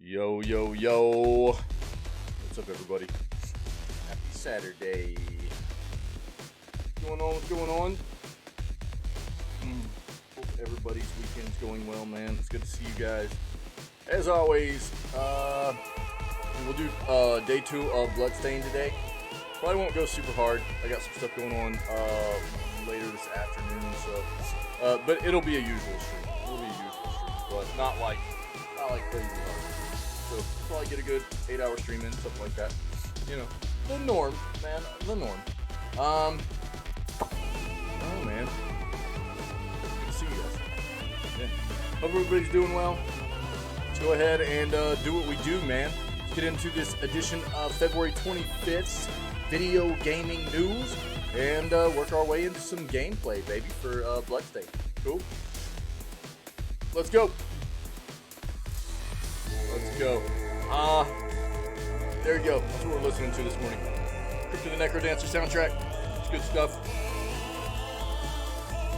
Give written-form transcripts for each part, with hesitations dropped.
Yo, yo, yo. What's up, everybody? Happy Saturday. What's going on? What's going on? Hope everybody's weekend's going well, man. It's good to see you guys. As always, we'll do day 2 of Bloodstain today. Probably won't go super hard. I got some stuff going on later this afternoon, so but it'll be a usual stream. But not like crazy hard. So probably get a good 8-hour stream in, something like that. You know, the norm, man, the norm. Oh man, good to see you guys. Yeah, hope everybody's doing well. Let's go ahead and do what we do, man. Let's get into this edition of February 25th's video gaming news and work our way into some gameplay, baby, for Bloodstain. Cool. Let's go. Let's go. There you go. That's what we're listening to this morning. Crypt of the Necrodancer soundtrack. It's good stuff.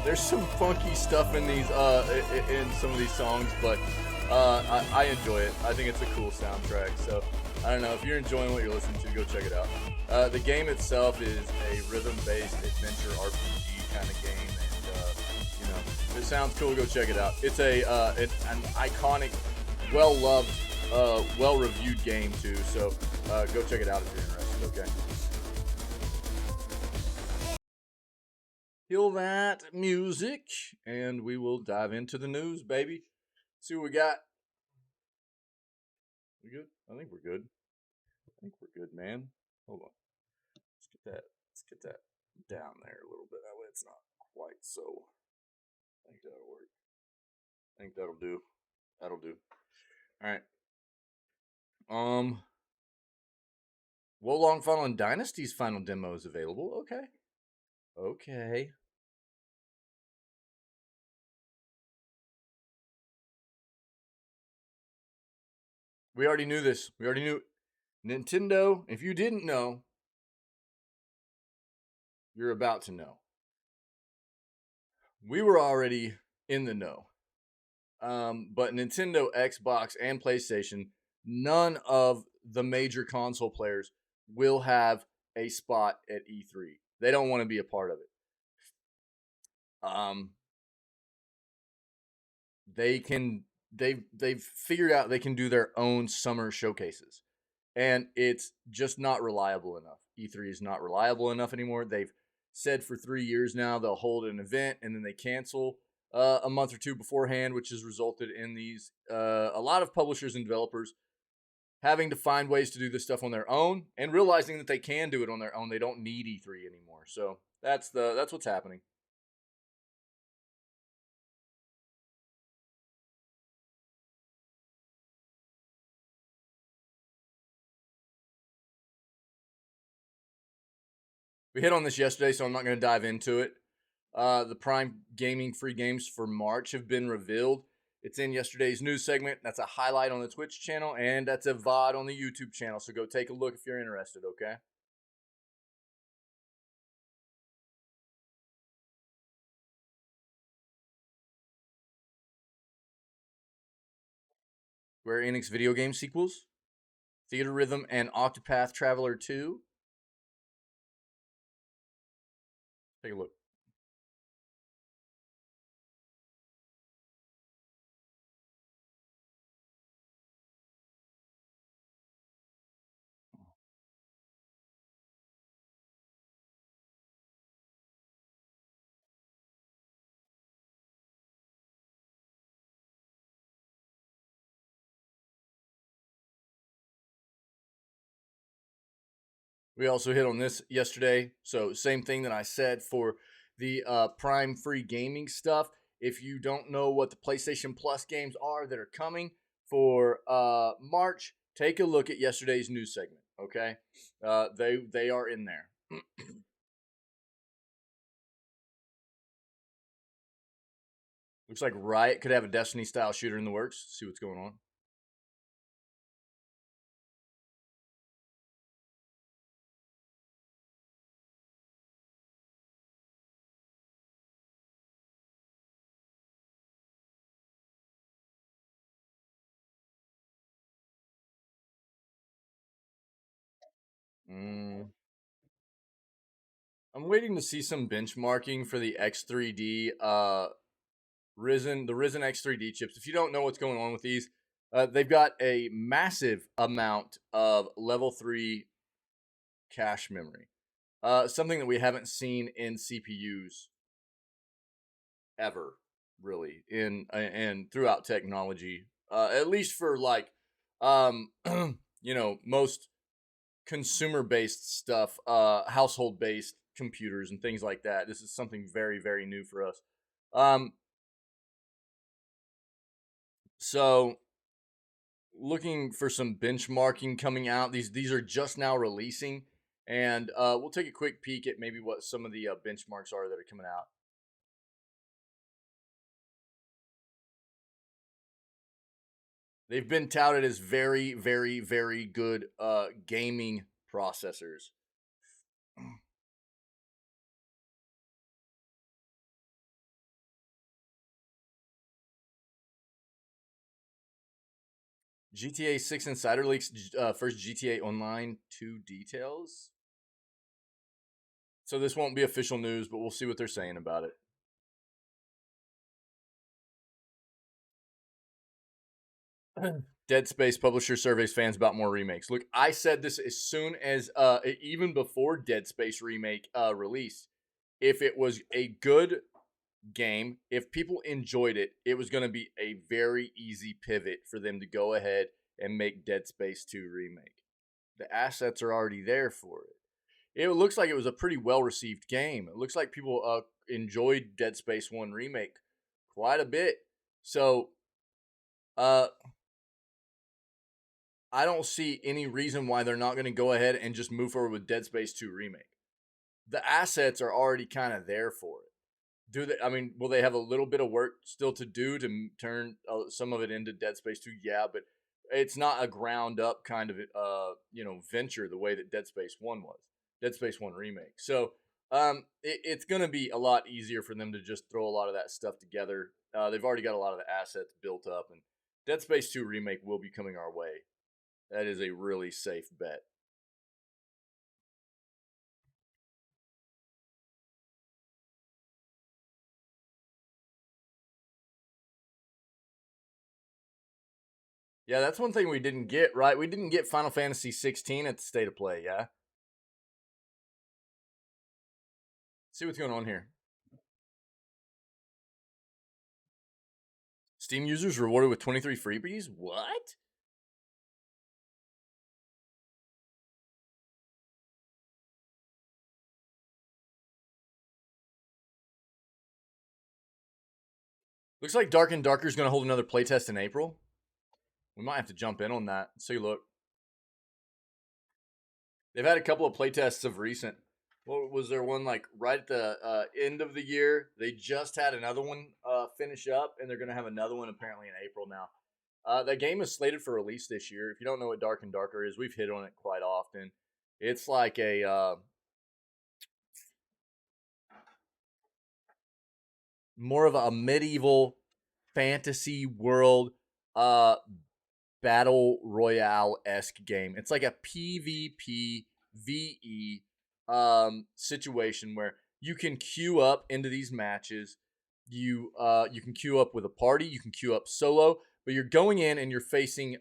There's some funky stuff in these in some of these songs, but I enjoy it. I think it's a cool soundtrack. So I don't know, if you're enjoying what you're listening to, go check it out. The game itself is a rhythm-based adventure RPG kind of game, and you know, if it sounds cool, go check it out. It's an iconic, well-loved, well-reviewed game too. So go check it out if you're interested. Okay. Kill that music, and we will dive into the news, baby. See what we got. We good? I think we're good. I think we're good, man. Hold on. Let's get that down there a little bit. That way it's not quite so. I think that'll work. I think that'll do. That'll do. All right. Wolong Fallen Dynasty's final demo is available. Okay. Okay. We already knew this. We already knew. Nintendo, if you didn't know, you're about to know. We were already in the know. But Nintendo, Xbox, and PlayStation, none of the major console players will have a spot at E3. They don't want to be a part of it. They've figured out they can do their own summer showcases, and it's just not reliable enough. E3 is not reliable enough anymore. They've said for 3 years now they'll hold an event and then they cancel a month or two beforehand, which has resulted in these a lot of publishers and developers having to find ways to do this stuff on their own and realizing that they can do it on their own. They don't need E3 anymore. So that's what's happening. We hit on this yesterday, so I'm not going to dive into it. The Prime Gaming free games for March have been revealed. It's in yesterday's news segment. That's a highlight on the Twitch channel, and that's a VOD on the YouTube channel. So go take a look if you're interested, okay? Square Enix video game sequels, Theater Rhythm and Octopath Traveler 2. Take a look. We also hit on this yesterday. So same thing that I said for the Prime free gaming stuff. If you don't know what the PlayStation Plus games are that are coming for March, take a look at yesterday's news segment. Okay, they are in there. Looks like Riot could have a Destiny style shooter in the works. See what's going on. Mm. I'm waiting to see some benchmarking for the X3D Risen X3D chips. If you don't know what's going on with these, they've got a massive amount of level 3 cache memory. Something that we haven't seen in CPUs ever, really, in and throughout technology. At least for like, most consumer based stuff, household based computers and things like that. This is something very, very new for us. Um, so looking for some benchmarking coming out. These are just now releasing, and we'll take a quick peek at maybe what some of the benchmarks are that are coming out. They've been touted as very, very, very good gaming processors. GTA 6 Insider leaks first GTA Online 2 details. So this won't be official news, but we'll see what they're saying about it. Dead Space publisher surveys fans about more remakes. Look, I said this as soon as even before Dead Space remake released. If it was a good game, if people enjoyed it, it was going to be a very easy pivot for them to go ahead and make Dead Space 2 remake. The assets are already there for it. It looks like it was a pretty well received game. It looks like people enjoyed Dead Space 1 remake quite a bit. So uh I don't see any reason why they're not going to go ahead and just move forward with Dead Space 2 remake. The assets are already kind of there for it. Do they? I mean, will they have a little bit of work still to do to turn some of it into Dead Space 2? Yeah, but it's not a ground up kind of venture the way that Dead Space 1 was. Dead Space 1 remake. So it's going to be a lot easier for them to just throw a lot of that stuff together. They've already got a lot of the assets built up, and Dead Space 2 remake will be coming our way. That is a really safe bet. Yeah, that's one thing we didn't get, right? We didn't get Final Fantasy 16 at the State of Play, yeah? Let's see what's going on here. Steam users rewarded with 23 freebies? What? Looks like Dark and Darker is going to hold another playtest in April. We might have to jump in on that. Let's take a look. They've had a couple of playtests of recent. What was there one like right at the end of the year? They just had another one finish up, and they're going to have another one apparently in April now. That game is slated for release this year. If you don't know what Dark and Darker is, we've hit on it quite often. It's like a more of a medieval fantasy world battle royale esque game. It's like a PvP VE situation where you can queue up into these matches. You can queue up with a party. You can queue up solo, but you're going in and you're facing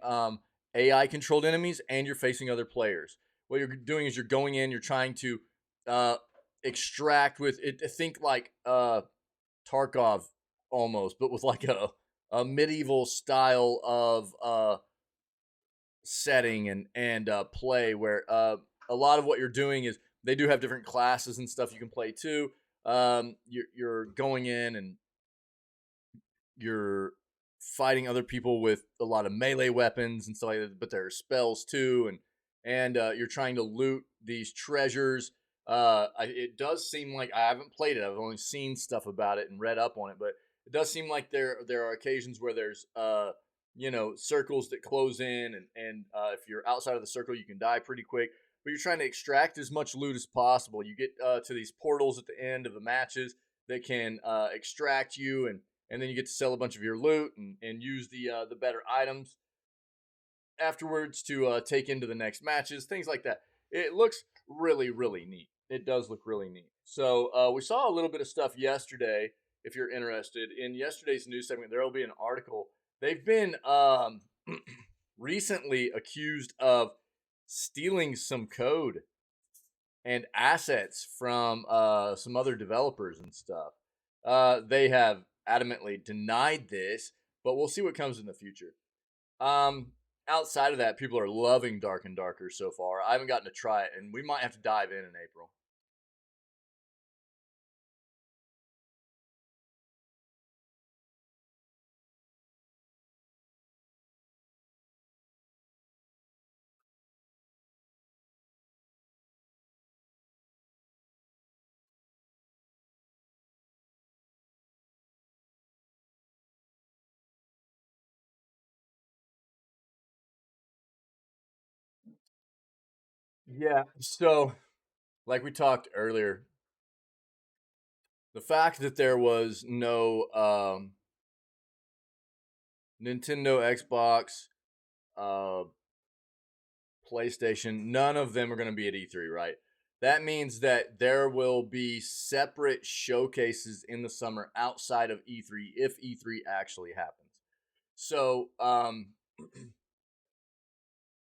AI controlled enemies and you're facing other players. What you're doing is you're going in. You're trying to uh, extract with it. Think like Tarkov almost, but with like a medieval style of setting and play where a lot of what you're doing is they do have different classes and stuff you can play too. You're going in and you're fighting other people with a lot of melee weapons and stuff like that, but there are spells too, and you're trying to loot these treasures. It does seem like I haven't played it. I've only seen stuff about it and read up on it, but it does seem like there are occasions where there's circles that close in, and if you're outside of the circle, you can die pretty quick. But you're trying to extract as much loot as possible. You get to these portals at the end of the matches that can extract you, and then you get to sell a bunch of your loot and use the better items afterwards to take into the next matches, things like that. it looks really, really neat. It does look really neat. So we saw a little bit of stuff yesterday. If you're interested in yesterday's news segment, there will be an article. They've been recently accused of stealing some code and assets from some other developers and stuff. They have adamantly denied this, but we'll see what comes in the future. Outside of that, people are loving Dark and Darker so far. I haven't gotten to try it, and we might have to dive in April. Yeah. So, like we talked earlier, the fact that there was no Nintendo, Xbox, uh, PlayStation, none of them are going to be at E3, right? That means that there will be separate showcases in the summer outside of E3 if E3 actually happens. So,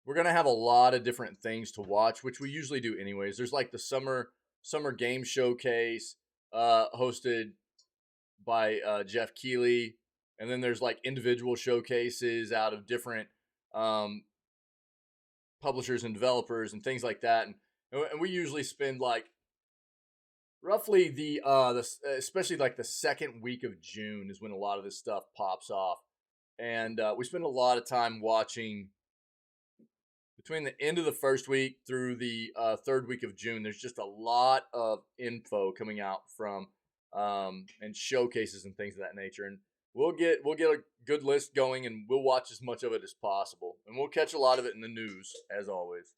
we're gonna have a lot of different things to watch, which we usually do anyways. There's like the summer game showcase, hosted by Jeff Keighley, and then there's like individual showcases out of different um, publishers and developers and things like that. And we usually spend like roughly the especially like the second week of June is when a lot of this stuff pops off, and we spend a lot of time watching between the end of the first week through the third week of June. There's just a lot of info coming out from and showcases and things of that nature, and we'll get a good list going, and we'll watch as much of it as possible, and we'll catch a lot of it in the news as always.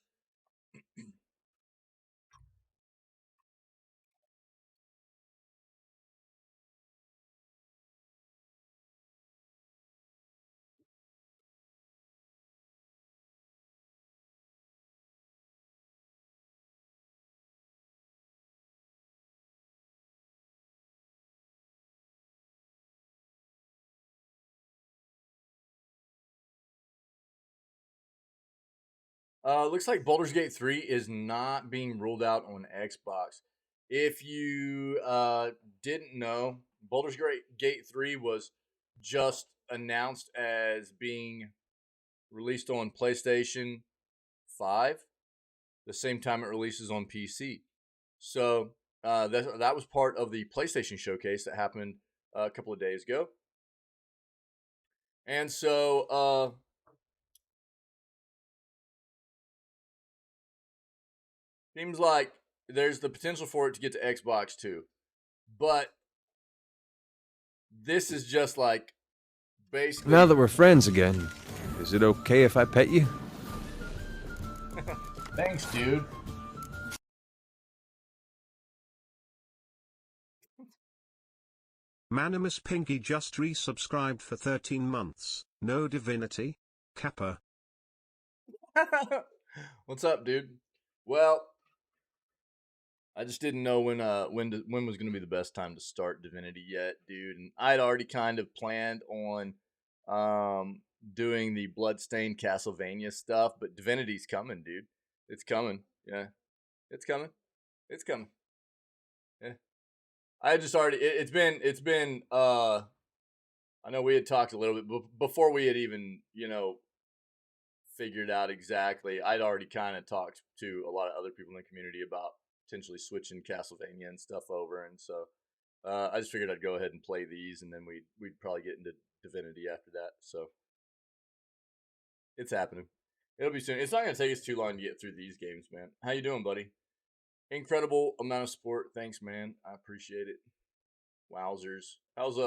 Looks like Baldur's Gate 3 is not being ruled out on Xbox. If you didn't know, Gate 3 was just announced as being released on PlayStation 5 the same time it releases on PC. So that was part of the PlayStation showcase that happened a couple of days ago. And so seems like there's the potential for it to get to Xbox too. But this is just like basically. Now that we're friends again, is it okay if I pet you? Thanks, dude. Manimus Pinky just resubscribed for 13 months. No divinity? Kappa. What's up, dude? Well, I just didn't know when was going to be the best time to start Divinity yet, dude. And I'd already kind of planned on doing the Bloodstained Castlevania stuff, but Divinity's coming, dude. It's coming. Yeah. It's coming. It's coming. Yeah. I just already it's been I know we had talked a little bit before we had even, figured out exactly. I'd already kind of talked to a lot of other people in the community about potentially switching Castlevania and stuff over, and so I just figured I'd go ahead and play these, and then we'd probably get into Divinity after that. So it's happening. It'll be soon. It's not gonna take us too long to get through these games, man. How you doing, buddy? Incredible amount of support. Thanks, man. I appreciate it. Wowzers. How's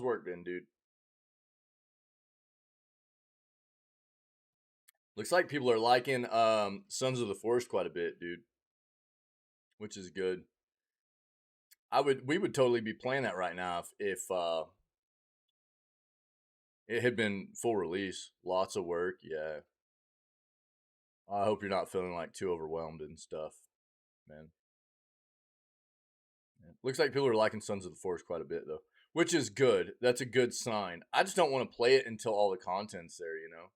work been, dude? Looks like people are liking Sons of the Forest quite a bit, dude, which is good. We would totally be playing that right now if it had been full release. Lots of work, yeah. I hope you're not feeling like too overwhelmed and stuff, man. Yeah. Looks like people are liking Sons of the Forest quite a bit though, which is good. That's a good sign. I just don't want to play it until all the content's there, you know?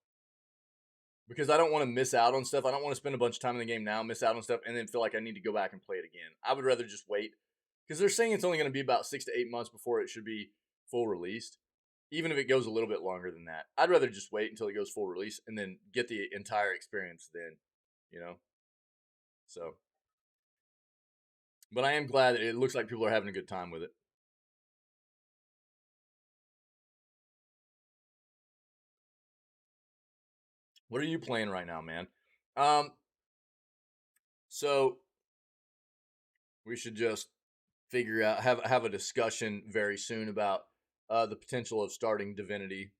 Because I don't want to miss out on stuff. I don't want to spend a bunch of time in the game now, miss out on stuff, and then feel like I need to go back and play it again. I would rather just wait because they're saying it's only going to be about 6 to 8 months before it should be full released. Even if it goes a little bit longer than that, I'd rather just wait until it goes full release and then get the entire experience then, you know? So, but I am glad that it looks like people are having a good time with it. What are you playing right now, man? So we should just figure out have a discussion very soon about the potential of starting Divinity.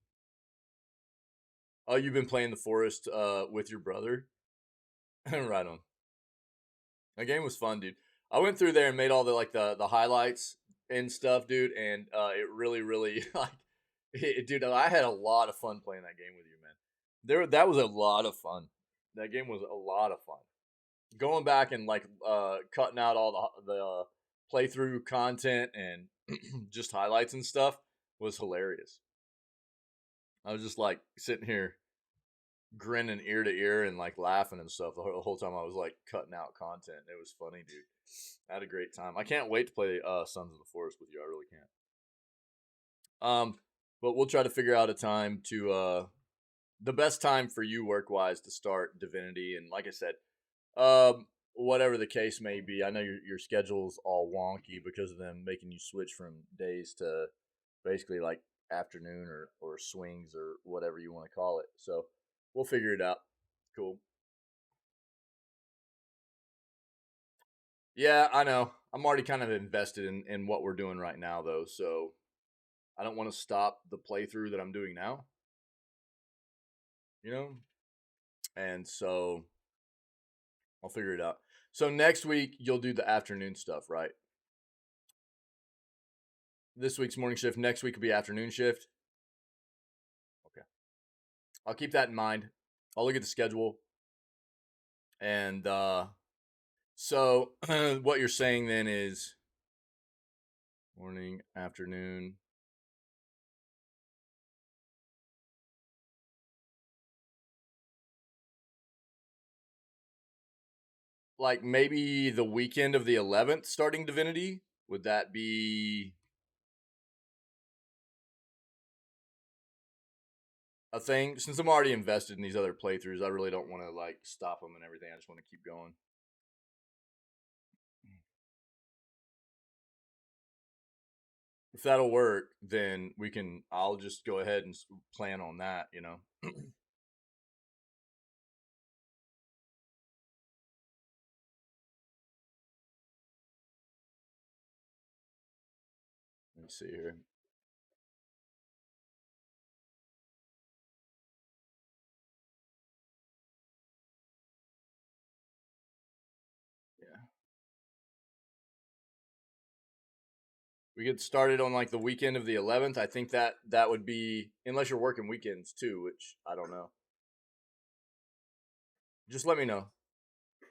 Oh, you've been playing the Forest with your brother? Right on. That game was fun, dude. I went through there and made all the highlights and stuff, dude, and it really like dude, I had a lot of fun playing that game with you, man. That was a lot of fun. That game was a lot of fun. Going back and like cutting out all the playthrough content and just highlights and stuff was hilarious. I was just like sitting here grinning ear to ear and like laughing and stuff the whole time I was like cutting out content. It was funny, dude. I had a great time. I can't wait to play Sons of the Forest with you. I really can't. But we'll try to figure out a time to the best time for you work wise to start Divinity. And like I said, whatever the case may be, I know your schedule's all wonky because of them making you switch from days to basically like afternoon or swings or whatever you want to call it. So we'll figure it out. Cool. Yeah, I know. I'm already kind of invested in what we're doing right now though, so I don't want to stop the playthrough that I'm doing now, you know? And so I'll figure it out. So next week you'll do the afternoon stuff, right? This week's morning shift, next week will be afternoon shift. Okay. I'll keep that in mind. I'll look at the schedule. And so what you're saying then is morning, afternoon. Like maybe the weekend of the 11th starting Divinity? Would that be a thing? Since I'm already invested in these other playthroughs, I really don't want to like stop them and everything. I just want to keep going. If that'll work, then I'll just go ahead and plan on that, you know? Let me see here. Yeah. We get started on like the weekend of the 11th. I think that would be, unless you're working weekends too, which I don't know. Just let me know.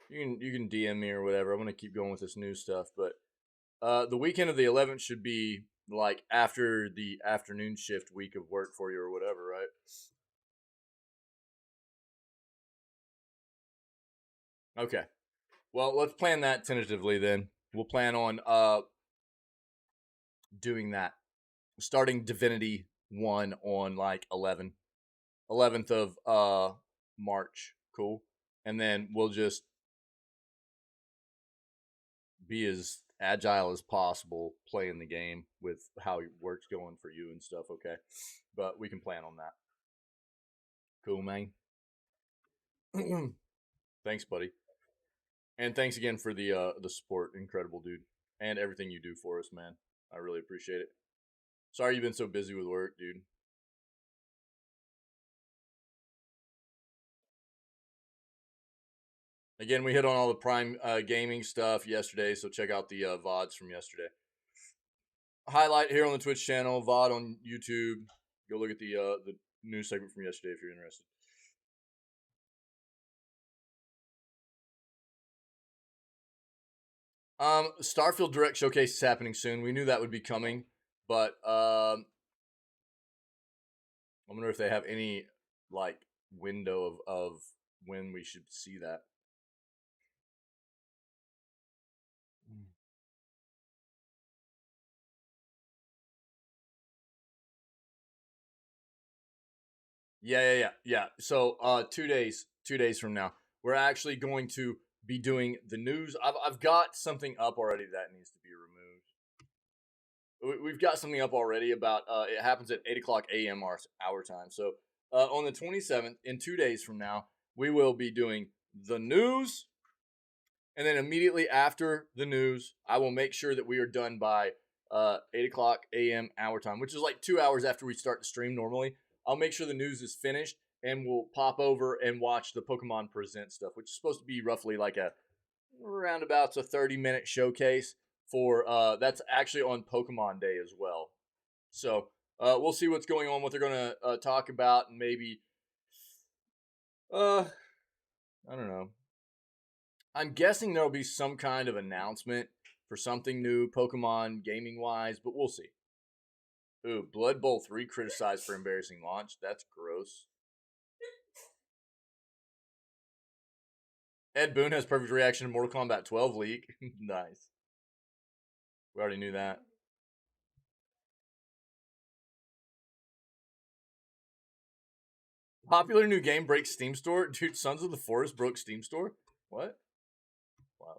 You can DM me or whatever. I'm gonna keep going with this new stuff, but the weekend of the 11th should be like after the afternoon shift week of work for you or whatever, right? Okay. Well, let's plan that tentatively then. We'll plan on doing that. Starting Divinity 1 on like 11th of March. Cool. And then we'll just be as agile as possible playing the game with how work's going for you and stuff, okay? But we can plan on that. Cool, man. Thanks, buddy. And thanks again for the support. Incredible, dude. And everything you do for us, man. I really appreciate it. Sorry you've been so busy with work, dude. Again, we hit on all the Prime gaming stuff yesterday, so check out the VODs from yesterday. Highlight here on the Twitch channel, VOD on YouTube. Go look at the news segment from yesterday if you're interested. Starfield Direct Showcase is happening soon. We knew that would be coming, but I wonder if they have any like window of when we should see that. Yeah. So 2 days from now, we're actually going to be doing the news. I've got something up already that needs to be removed. We've got something up already about it happens at 8:00 a.m. our time. So on the 27th, in 2 days from now, we will be doing the news, and then immediately after the news, I will make sure that we are done by 8:00 a.m. our time, which is like 2 hours after we start the stream normally. I'll make sure the news is finished, and we'll pop over and watch the Pokemon Present stuff, which is supposed to be roughly like a roundabouts a 30-minute showcase for that's actually on Pokemon Day as well. So we'll see what's going on, what they're going to talk about, and maybe I don't know. I'm guessing there'll be some kind of announcement for something new Pokemon gaming wise, but we'll see. Ooh, Blood Bowl 3 criticized for embarrassing launch. That's gross. Ed Boon has perfect reaction to Mortal Kombat 12 leak. Nice. We already knew that. Popular new game breaks Steam store. Dude, Sons of the Forest broke Steam store? What? Wow.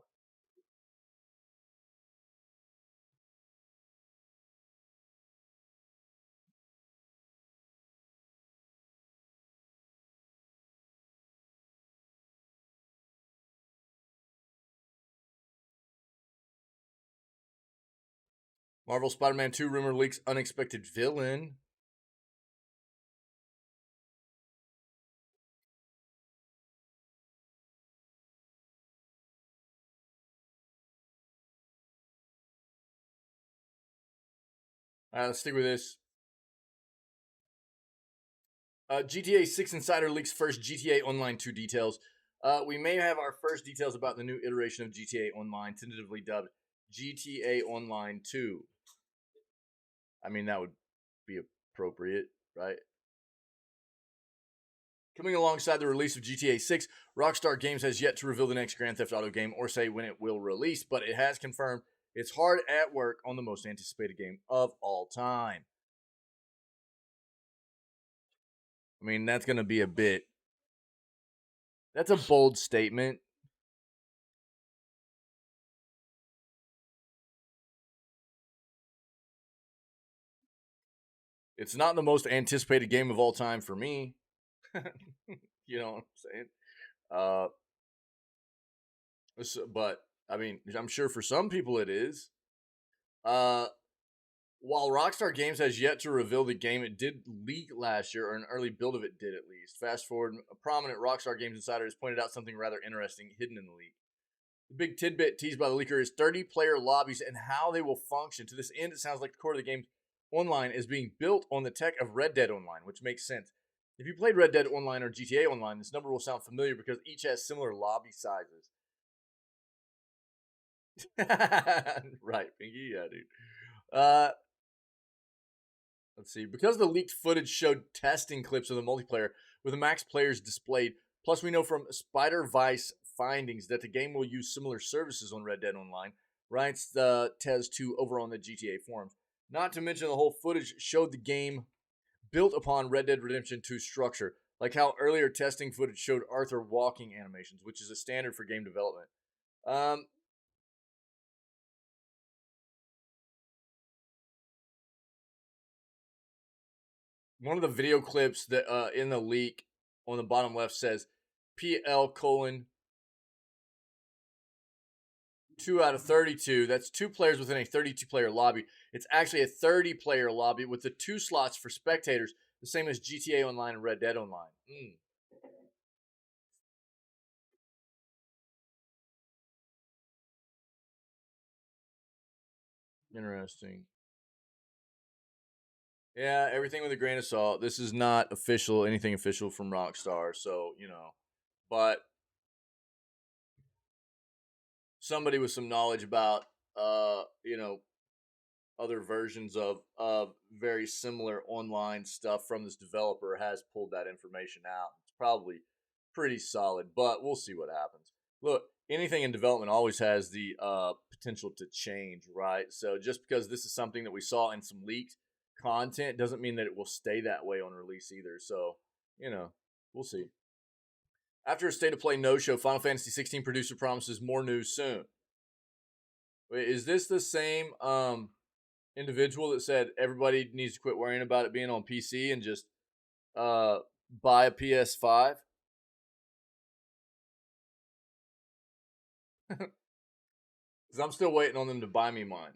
Marvel Spider-Man 2 rumor leaks unexpected villain. All right, let's stick with this. GTA 6 Insider leaks first GTA Online 2 details. We may have our first details about the new iteration of GTA Online, tentatively dubbed GTA Online 2. I mean, that would be appropriate, right? Coming alongside the release of GTA 6, Rockstar Games has yet to reveal the next Grand Theft Auto game or say when it will release, but it has confirmed it's hard at work on the most anticipated game of all time. I mean, that's going to be a bit. That's a bold statement. It's not the most anticipated game of all time for me. You know what I'm saying? But I mean, I'm sure for some people it is. While Rockstar Games has yet to reveal the game, it did leak last year, or an early build of it did at least. Fast forward, a prominent Rockstar Games insider has pointed out something rather interesting hidden in the leak. The big tidbit teased by the leaker is 30-player lobbies and how they will function. To this end, it sounds like the core of the game online is being built on the tech of Red Dead Online, which makes sense. If you played Red Dead Online or GTA Online, this number will sound familiar because each has similar lobby sizes. Right, Pinky? Yeah, dude. Let's see. Because the leaked footage showed testing clips of the multiplayer with the max players displayed, plus we know from Spider Vice findings that the game will use similar services on Red Dead Online, writes the Tez2 over on the GTA forums. Not to mention the whole footage showed the game built upon Red Dead Redemption 2 structure, like how earlier testing footage showed Arthur walking animations, which is a standard for game development. One of the video clips that in the leak on the bottom left says PL colon 2 out of 32. That's 2 players within a 32-player lobby. It's actually a 30-player lobby with the 2 slots for spectators, the same as GTA Online and Red Dead Online. Interesting. Yeah, everything with a grain of salt. This is not official, anything official from Rockstar, so, you know. But somebody with some knowledge about, you know, other versions of very similar online stuff from this developer has pulled that information out. It's probably pretty solid, but we'll see what happens. Look, anything in development always has the potential to change, right? So just because this is something that we saw in some leaked content doesn't mean that it will stay that way on release either. So, you know, we'll see. After a state of play no-show, Final Fantasy 16 producer promises more news soon. Wait, is this the same individual that said everybody needs to quit worrying about it being on PC and just buy a PS5? Because I'm still waiting on them to buy me mine.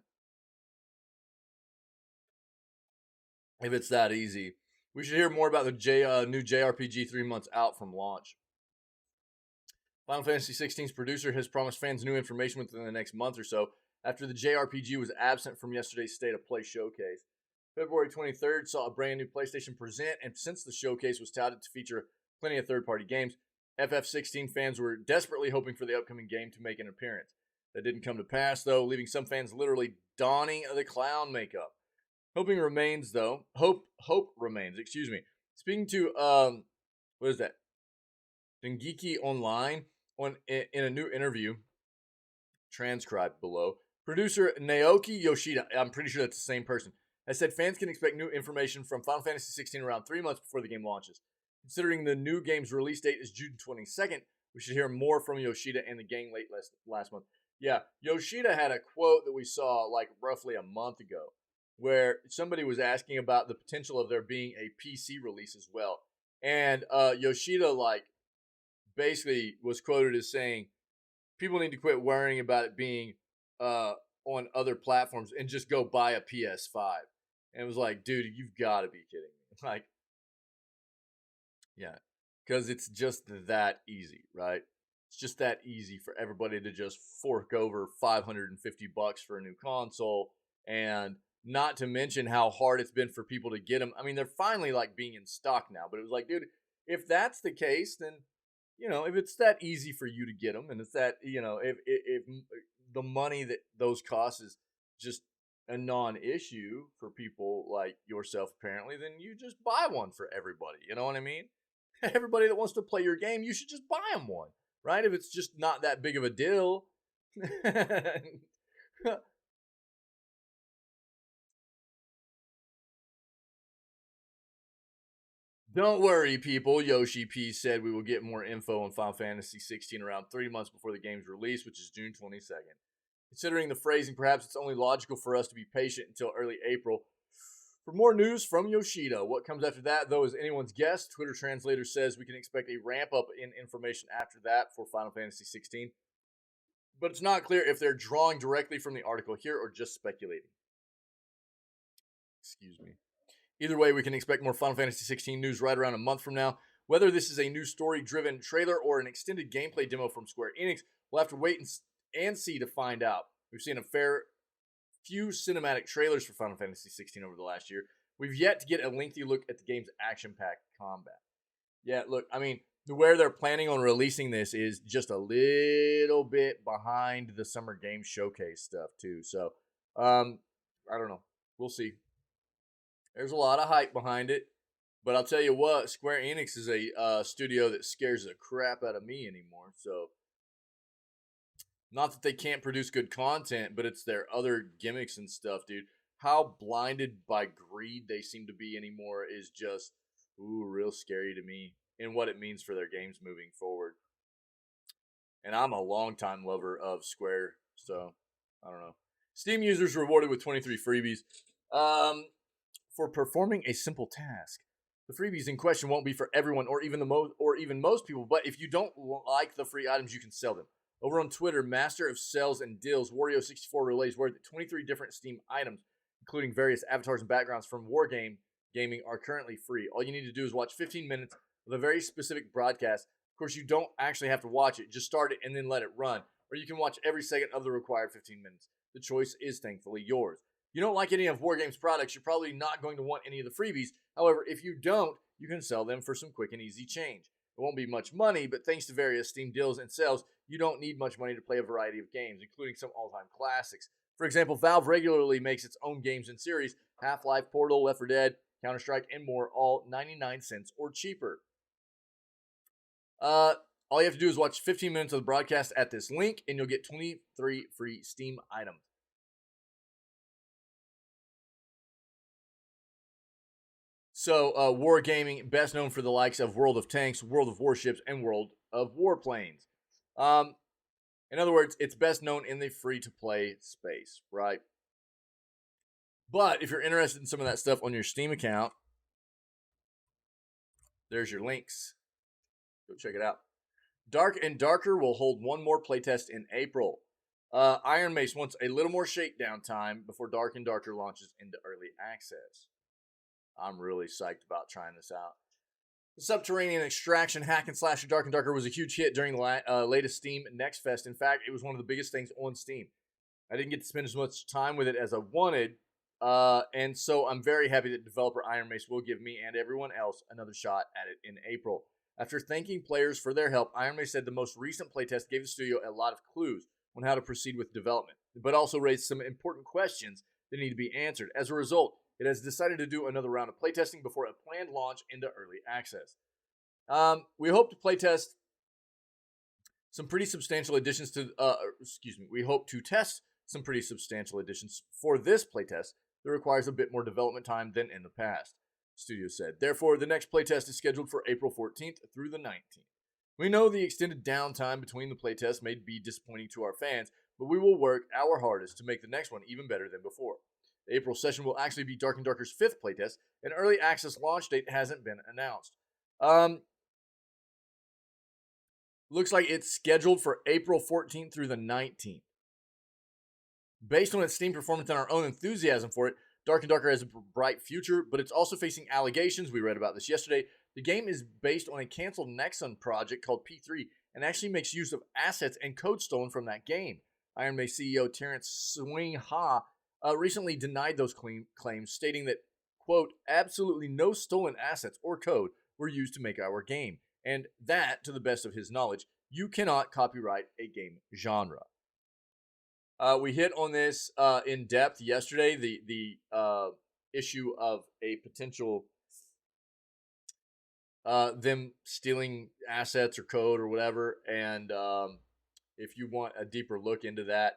If it's that easy. We should hear more about the new JRPG 3 months out from launch. Final Fantasy 16's producer has promised fans new information within the next month or so after the JRPG was absent from yesterday's State of Play showcase. February 23rd saw a brand new PlayStation present, and since the showcase was touted to feature plenty of third-party games, FF16 fans were desperately hoping for the upcoming game to make an appearance. That didn't come to pass, though, leaving some fans literally donning the clown makeup. Hope remains. Speaking to what is that? Dengeki Online in a new interview, transcribed below, producer Naoki Yoshida, I'm pretty sure that's the same person, has said fans can expect new information from Final Fantasy 16 around 3 months before the game launches. Considering the new game's release date is June 22nd, we should hear more from Yoshida and the gang late last month. Yeah, Yoshida had a quote that we saw like roughly a month ago where somebody was asking about the potential of there being a PC release as well. And Yoshida like basically was quoted as saying, people need to quit worrying about it being on other platforms and just go buy a PS5. And it was like, dude, you've got to be kidding me. Like, yeah, because it's just that easy, right? It's just that easy for everybody to just fork over $550 for a new console, and not to mention how hard it's been for people to get them. I mean, they're finally like being in stock now, but it was like, dude, if that's the case, then, you know, if it's that easy for you to get them, and it's that, you know, if the money that those cost is just a non-issue for people like yourself, apparently, then you just buy one for everybody. You know what I mean? Everybody that wants to play your game, you should just buy them one, right? If it's just not that big of a deal. Don't worry, people. Yoshi P said we will get more info on Final Fantasy 16 around 3 months before the game's release, which is June 22nd. Considering the phrasing, perhaps it's only logical for us to be patient until early April for more news from Yoshida. What comes after that, though, is anyone's guess. Twitter translator says we can expect a ramp up in information after that for Final Fantasy 16. But it's not clear if they're drawing directly from the article here or just speculating. Excuse me. Either way, we can expect more Final Fantasy 16 news right around a month from now. Whether this is a new story-driven trailer or an extended gameplay demo from Square Enix, we'll have to wait and see to find out. We've seen a fair few cinematic trailers for Final Fantasy 16 over the last year. We've yet to get a lengthy look at the game's action-packed combat. Yeah, look, I mean, where they're planning on releasing this is just a little bit behind the Summer Games Showcase stuff, too. So, I don't know. We'll see. There's a lot of hype behind it. But I'll tell you what, Square Enix is a studio that scares the crap out of me anymore. So, not that they can't produce good content, but it's their other gimmicks and stuff, dude. How blinded by greed they seem to be anymore is just, real scary to me and what it means for their games moving forward. And I'm a longtime lover of Square, so I don't know. Steam users rewarded with 23 freebies for performing a simple task. The freebies in question won't be for everyone or even most people, but if you don't like the free items, you can sell them. Over on Twitter, Master of Sells and Deals, Wario64 relays word that 23 different Steam items, including various avatars and backgrounds from Gaming, are currently free. All you need to do is watch 15 minutes of a very specific broadcast. Of course, you don't actually have to watch it. Just start it and then let it run. Or you can watch every second of the required 15 minutes. The choice is thankfully yours. You don't like any of Wargame's products, you're probably not going to want any of the freebies. However, if you don't, you can sell them for some quick and easy change. It won't be much money, but thanks to various Steam deals and sales, you don't need much money to play a variety of games, including some all-time classics. For example, Valve regularly makes its own games in series: Half-Life, Portal, Left 4 Dead, Counter-Strike, and more, all 99 cents or cheaper. All you have to do is watch 15 minutes of the broadcast at this link, and you'll get 23 free Steam items. So, Wargaming, best known for the likes of World of Tanks, World of Warships, and World of Warplanes. In other words, it's best known in the free-to-play space, right? But if you're interested in some of that stuff on your Steam account, there's your links. Go check it out. Dark and Darker will hold one more playtest in April. Iron Mace wants a little more shakedown time before Dark and Darker launches into early access. I'm really psyched about trying this out. The subterranean extraction hack and slash of Dark and Darker was a huge hit during the latest Steam Next Fest. In fact, it was one of the biggest things on Steam. I didn't get to spend as much time with it as I wanted, and so I'm very happy that developer Iron Mace will give me and everyone else another shot at it in April. After thanking players for their help, Iron Mace said the most recent playtest gave the studio a lot of clues on how to proceed with development, but also raised some important questions that need to be answered. As a result, it has decided to do another round of playtesting before a planned launch into early access. We hope to playtest some pretty substantial additions to, we hope to test some pretty substantial additions for this playtest that requires a bit more development time than in the past, the studio said. Therefore, the next playtest is scheduled for April 14th through the 19th. We know the extended downtime between the playtests may be disappointing to our fans, but we will work our hardest to make the next one even better than before. The April session will actually be Dark and Darker's 5th playtest, and early access launch date hasn't been announced. Looks like it's scheduled for April 14th through the 19th. Based on its Steam performance and our own enthusiasm for it, Dark and Darker has a bright future, but it's also facing allegations. We read about this yesterday. The game is based on a canceled Nexon project called P3 and actually makes use of assets and code stolen from that game. Iron Mace CEO Terrence Swing Ha recently denied those claims, stating that, quote, absolutely no stolen assets or code were used to make our game, and that, to the best of his knowledge, you cannot copyright a game genre. We hit on this in depth yesterday, the issue of a potential them stealing assets or code or whatever, and if you want a deeper look into that,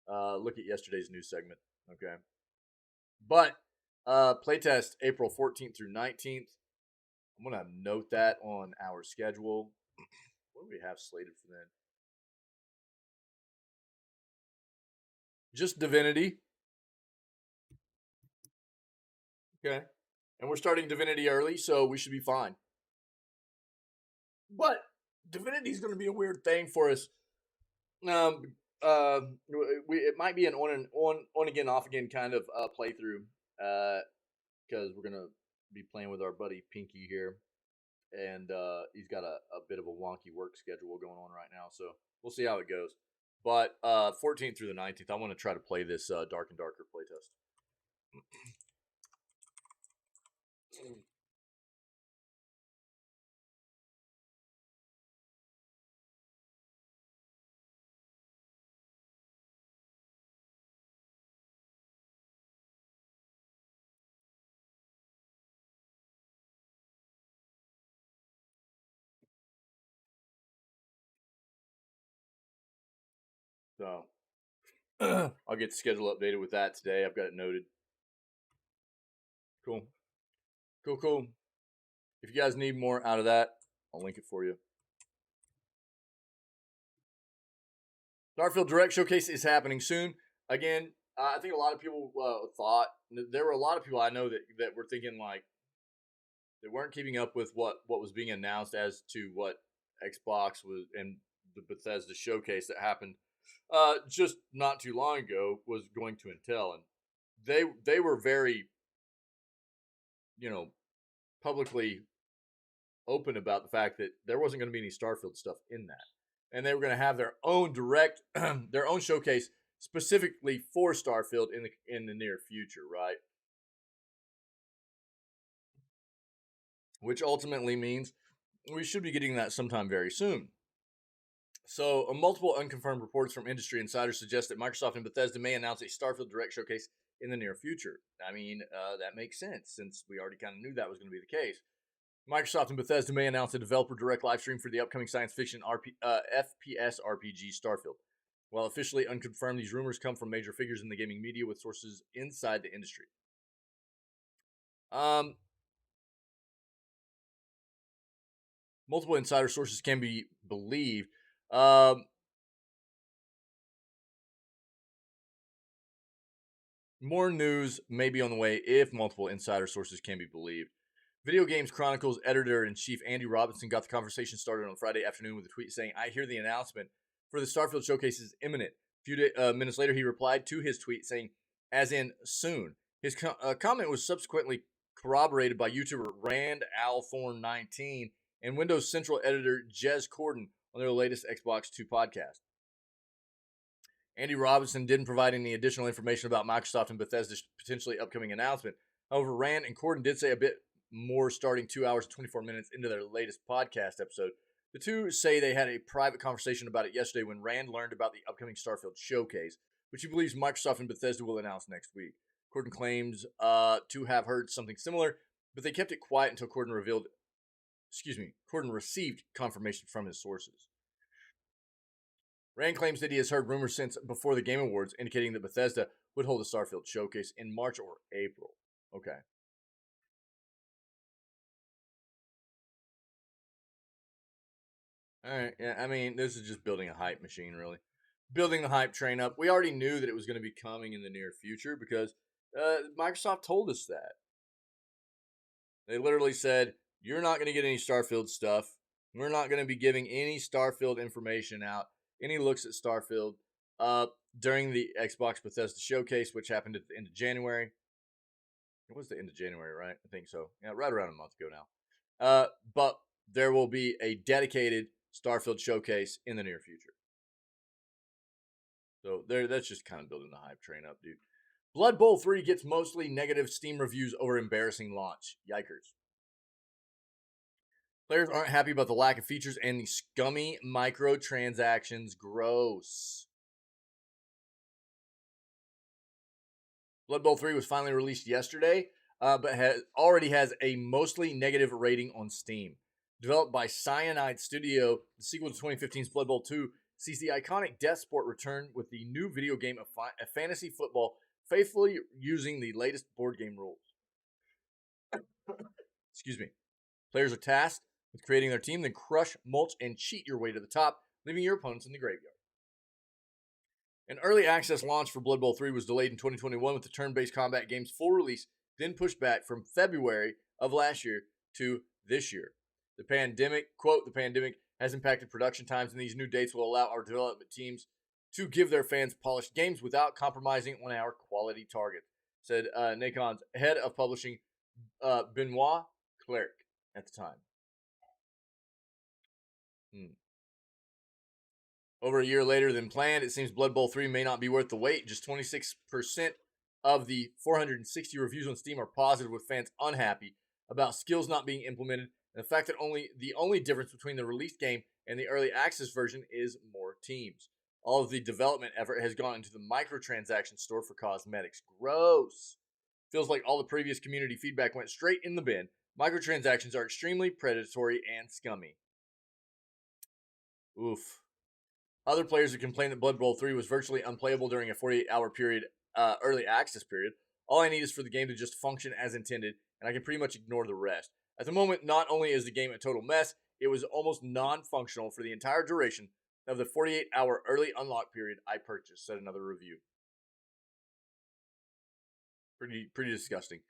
look at yesterday's news segment. Okay, but playtest April 14th through 19th. I'm gonna note that on our schedule. What do we have slated for then? Just Divinity. Okay, and we're starting Divinity early, so we should be fine. But Divinity is going to be a weird thing for us. It might be an on again, off again kind of playthrough, because we're gonna be playing with our buddy Pinky here, and he's got a bit of a wonky work schedule going on right now, so we'll see how it goes. But 14th through the 19th, I want to try to play this Dark and Darker playtest. So I'll get the schedule updated with that today. I've got it noted. Cool. If you guys need more out of that, I'll link it for you. Starfield Direct Showcase is happening soon. Again, I think a lot of people thought, there were a lot of people I know that were thinking like they weren't keeping up with what was being announced as to what Xbox was, and the Bethesda showcase that happened just not too long ago was going to entail, and they were very, publicly open about the fact that there wasn't going to be any Starfield stuff in that, and they were going to have their own direct, their own showcase specifically for Starfield in the near future, right? Which ultimately means we should be getting that sometime very soon. So, multiple unconfirmed reports from industry insiders suggest that Microsoft and Bethesda may announce a Starfield Direct showcase in the near future. I mean, that makes sense since we already kind of knew that was going to be the case. Microsoft and Bethesda may announce a developer direct live stream for the upcoming science fiction FPS RPG Starfield. While officially unconfirmed, these rumors come from major figures in the gaming media with sources inside the industry. Multiple insider sources can be believed. More news may be on the way if multiple insider sources can be believed. Video Games Chronicles editor-in-chief Andy Robinson got the conversation started on Friday afternoon with a tweet saying, "I hear the announcement for the Starfield showcase is imminent." A few minutes later, he replied to his tweet saying, "As in soon." His comment was subsequently corroborated by YouTuber RandAlThorn19 and Windows Central editor Jez Corden on their latest Xbox 2 podcast. Andy Robinson didn't provide any additional information about Microsoft and Bethesda's potentially upcoming announcement. However, Rand and Corden did say a bit more starting 2 hours and 24 minutes into their latest podcast episode. The two say they had a private conversation about it yesterday when Rand learned about the upcoming Starfield showcase, which he believes Microsoft and Bethesda will announce next week. Corden claims to have heard something similar, but they kept it quiet until Corden received confirmation from his sources. Rand claims that he has heard rumors since before the Game Awards indicating that Bethesda would hold a Starfield showcase in March or April. Okay. All right. Yeah, I mean, this is just building a hype machine, really. Building the hype train up. We already knew that it was going to be coming in the near future because Microsoft told us that. They literally said, "You're not going to get any Starfield stuff. We're not going to be giving any Starfield information out, any looks at Starfield during the Xbox Bethesda showcase, which happened at the end of January." It was the end of January, right? I think so. Yeah, right around a month ago now. But there will be a dedicated Starfield showcase in the near future. So that's just kind of building the hype train up, dude. Blood Bowl 3 gets mostly negative Steam reviews over embarrassing launch. Yikers. Players aren't happy about the lack of features and the scummy microtransactions. Gross. Blood Bowl 3 was finally released yesterday, but already has a mostly negative rating on Steam. Developed by Cyanide Studio, the sequel to 2015's Blood Bowl 2 sees the iconic death sport return with the new video game of fantasy football, faithfully using the latest board game rules. Excuse me. Players are tasked with creating their team, then crush, mulch, and cheat your way to the top, leaving your opponents in the graveyard. An early access launch for Blood Bowl 3 was delayed in 2021 with the turn-based combat game's full release, then pushed back from February of last year to this year. The pandemic has impacted production times, and these new dates will allow our development teams to give their fans polished games without compromising on our quality target, said Nacon's head of publishing, Benoit Clerc, at the time. Over a year later than planned, it seems Blood Bowl 3 may not be worth the wait. Just 26% of the 460 reviews on Steam are positive, with fans unhappy about skills not being implemented, and the fact that the only difference between the released game and the early access version is more teams. All of the development effort has gone into the microtransaction store for cosmetics. Gross. Feels like all the previous community feedback went straight in the bin. Microtransactions are extremely predatory and scummy. Oof. Other players have complained that Blood Bowl 3 was virtually unplayable during a 48-hour period, early access period. All I need is for the game to just function as intended, and I can pretty much ignore the rest. At the moment, not only is the game a total mess, it was almost non-functional for the entire duration of the 48-hour early unlock period I purchased, said another review. Pretty disgusting.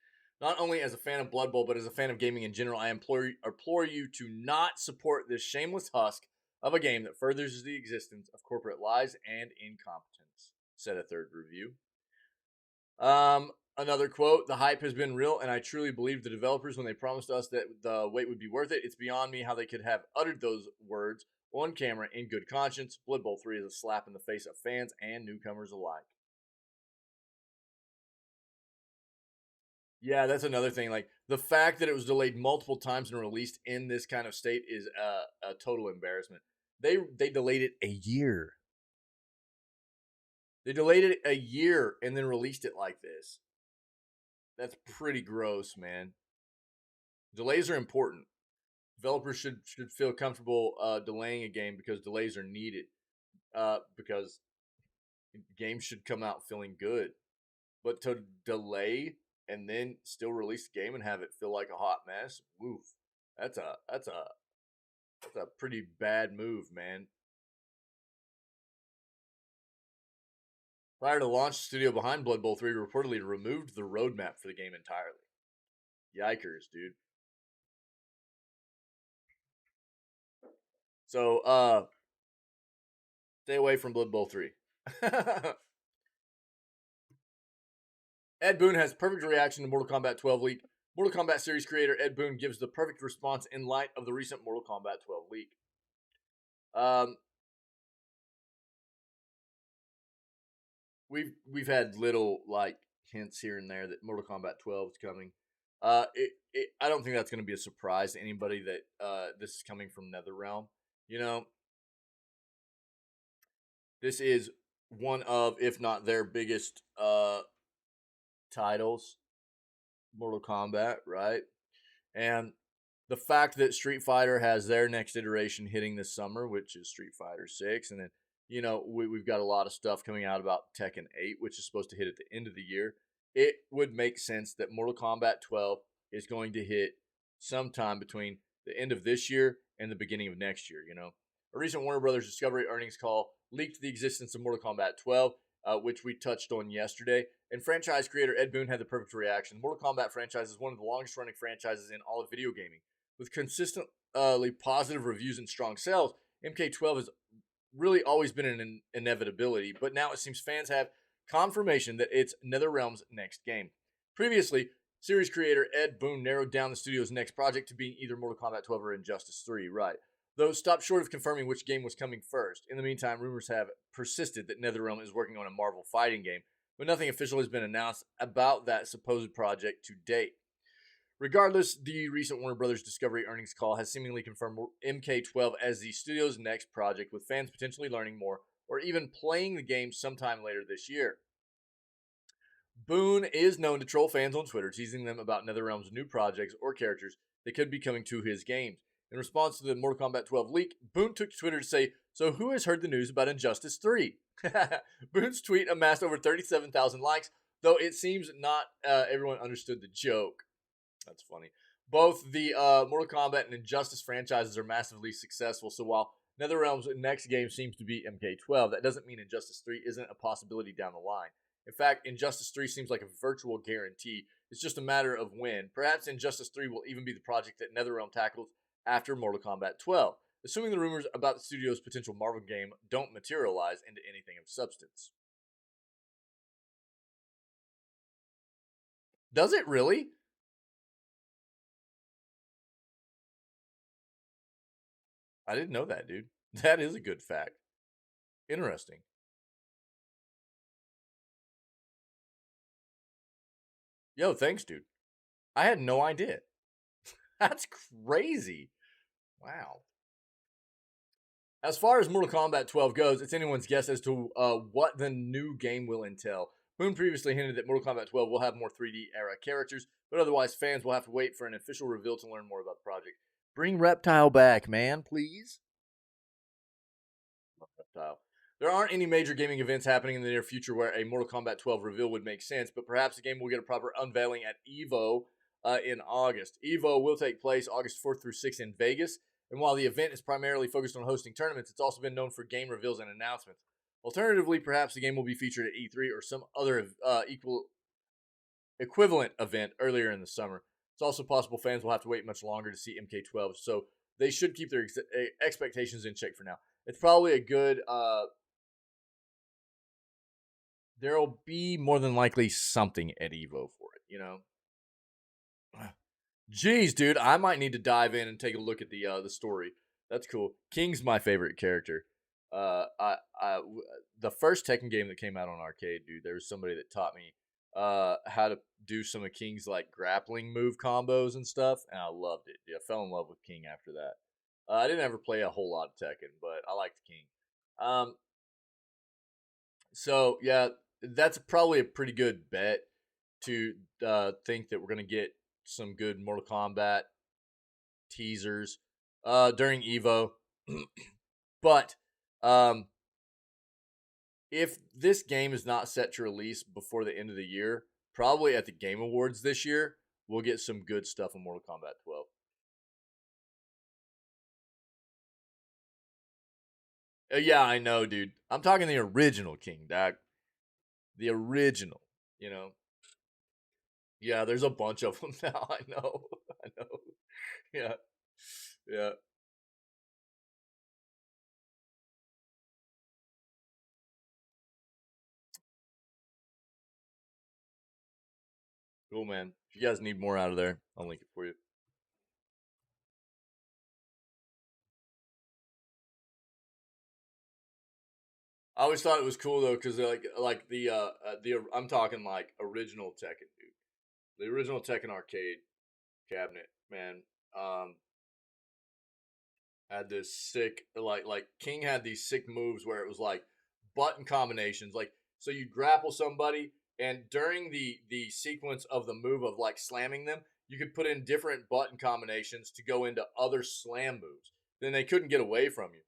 Not only as a fan of Blood Bowl, but as a fan of gaming in general, I implore you to not support this shameless husk of a game that furthers the existence of corporate lies and incompetence, said a third review. Another quote, "The hype has been real, and I truly believe the developers when they promised us that the wait would be worth it. It's beyond me how they could have uttered those words on camera in good conscience. Blood Bowl 3 is a slap in the face of fans and newcomers alike." Yeah, that's another thing. Like the fact that it was delayed multiple times and released in this kind of state is a total embarrassment. They delayed it a year. They delayed it a year and then released it like this. That's pretty gross, man. Delays are important. Developers should feel comfortable delaying a game because delays are needed. Because games should come out feeling good. But to delay and then still release the game and have it feel like a hot mess, woof. That's a pretty bad move, man. Prior to launch, the studio behind Blood Bowl 3 reportedly removed the roadmap for the game entirely. Yikers, dude. So, stay away from Blood Bowl 3. Ed Boon has perfect reaction to Mortal Kombat 12 leak. Mortal Kombat series creator Ed Boon gives the perfect response in light of the recent Mortal Kombat 12 leak. We've had little like hints here and there that Mortal Kombat 12 is coming. I don't think that's going to be a surprise to anybody that this is coming from NetherRealm. You know, this is one of, if not their biggest titles, Mortal Kombat, right? And the fact that Street Fighter has their next iteration hitting this summer, which is Street Fighter 6, and then we've got a lot of stuff coming out about Tekken 8, which is supposed to hit at the end of the year. It would make sense that Mortal Kombat 12 is going to hit sometime between the end of this year and the beginning of next year. A recent Warner Brothers Discovery earnings call leaked the existence of Mortal Kombat 12, which we touched on yesterday. And franchise creator Ed Boon had the perfect reaction. The Mortal Kombat franchise is one of the longest running franchises in all of video gaming. With consistently positive reviews and strong sales, MK12 has really always been an inevitability, but now it seems fans have confirmation that it's NetherRealm's next game. Previously, series creator Ed Boon narrowed down the studio's next project to being either Mortal Kombat 12 or Injustice 3, right? Though stopped short of confirming which game was coming first. In the meantime, rumors have persisted that NetherRealm is working on a Marvel fighting game, but nothing official has been announced about that supposed project to date. Regardless, the recent Warner Brothers Discovery earnings call has seemingly confirmed MK12 as the studio's next project, with fans potentially learning more or even playing the game sometime later this year. Boon is known to troll fans on Twitter, teasing them about NetherRealm's new projects or characters that could be coming to his games. In response to the Mortal Kombat 12 leak, Boon took to Twitter to say, "So who has heard the news about Injustice 3? Boon's tweet amassed over 37,000 likes, though it seems not everyone understood the joke. That's funny. Both the Mortal Kombat and Injustice franchises are massively successful, so while NetherRealm's next game seems to be MK12, that doesn't mean Injustice 3 isn't a possibility down the line. In fact, Injustice 3 seems like a virtual guarantee. It's just a matter of when. Perhaps Injustice 3 will even be the project that NetherRealm tackles after Mortal Kombat 12, assuming the rumors about the studio's potential Marvel game don't materialize into anything of substance." Does it really? I didn't know that, dude. That is a good fact. Interesting. Yo, thanks, dude. I had no idea. That's crazy. Wow. As far as Mortal Kombat 12 goes, it's anyone's guess as to what the new game will entail. Boon previously hinted that Mortal Kombat 12 will have more 3D era characters, but otherwise fans will have to wait for an official reveal to learn more about the project. Bring Reptile back, man, please. Reptile. There aren't any major gaming events happening in the near future where a Mortal Kombat 12 reveal would make sense, but perhaps the game will get a proper unveiling at EVO in August. EVO will take place August 4th through 6th in Vegas, and while the event is primarily focused on hosting tournaments, it's also been known for game reveals and announcements. Alternatively, perhaps the game will be featured at E3 or some other equivalent event earlier in the summer. It's also possible fans will have to wait much longer to see MK12, so they should keep their expectations in check for now. It's probably a good there'll be more than likely something at Evo for it, Jeez, dude, I might need to dive in and take a look at the story. That's cool. King's my favorite character. The first Tekken game that came out on arcade, dude, there was somebody that taught me how to do some of King's like grappling move combos and stuff, and I loved it. Yeah, I fell in love with King after that. I didn't ever play a whole lot of Tekken, but I liked King. So yeah, that's probably a pretty good bet to think that we're gonna get some good Mortal Kombat teasers during Evo. But um, if this game is not set to release before the end of the year, probably at the Game Awards this year, we'll get some good stuff in Mortal Kombat 12. Yeah, I know, dude. I'm talking the original King, dog. The original, you know. Yeah, there's a bunch of them now. I know. I know. Yeah. Yeah. Cool, man. If you guys need more out of there, I'll link it for you. I always thought it was cool though, because like the I'm talking like original Tekken, dude. The original Tekken arcade cabinet, man. Um, had this sick like King had these sick moves where it was like button combinations, like so you grapple somebody, and during the sequence of the move of like slamming them, you could put in different button combinations to go into other slam moves. Then they couldn't get away from you.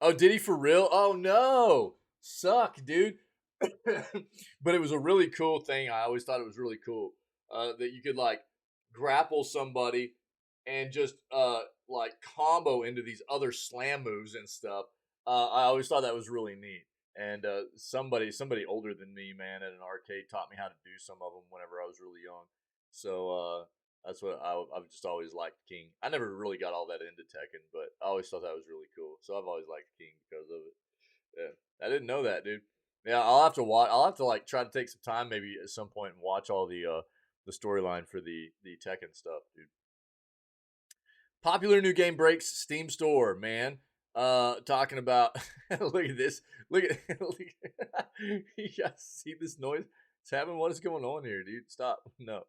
Oh, did he for real? Oh no, suck, dude. But it was a really cool thing. I always thought it was really cool that you could like grapple somebody and just like combo into these other slam moves and stuff. I always thought that was really neat. And somebody older than me, man, at an arcade taught me how to do some of them whenever I was really young. So that's what I've just always liked King. I never really got all that into Tekken, but I always thought that was really cool. So I've always liked King because of it. Yeah, I didn't know that, dude. Yeah, I'll have to watch. I'll have to like try to take some time maybe at some point and watch all the storyline for the Tekken stuff, dude. Popular new game breaks Steam store, man. Talking about look at this. Look at, look at you guys see this noise? It's happening. What is going on here, dude? Stop. No.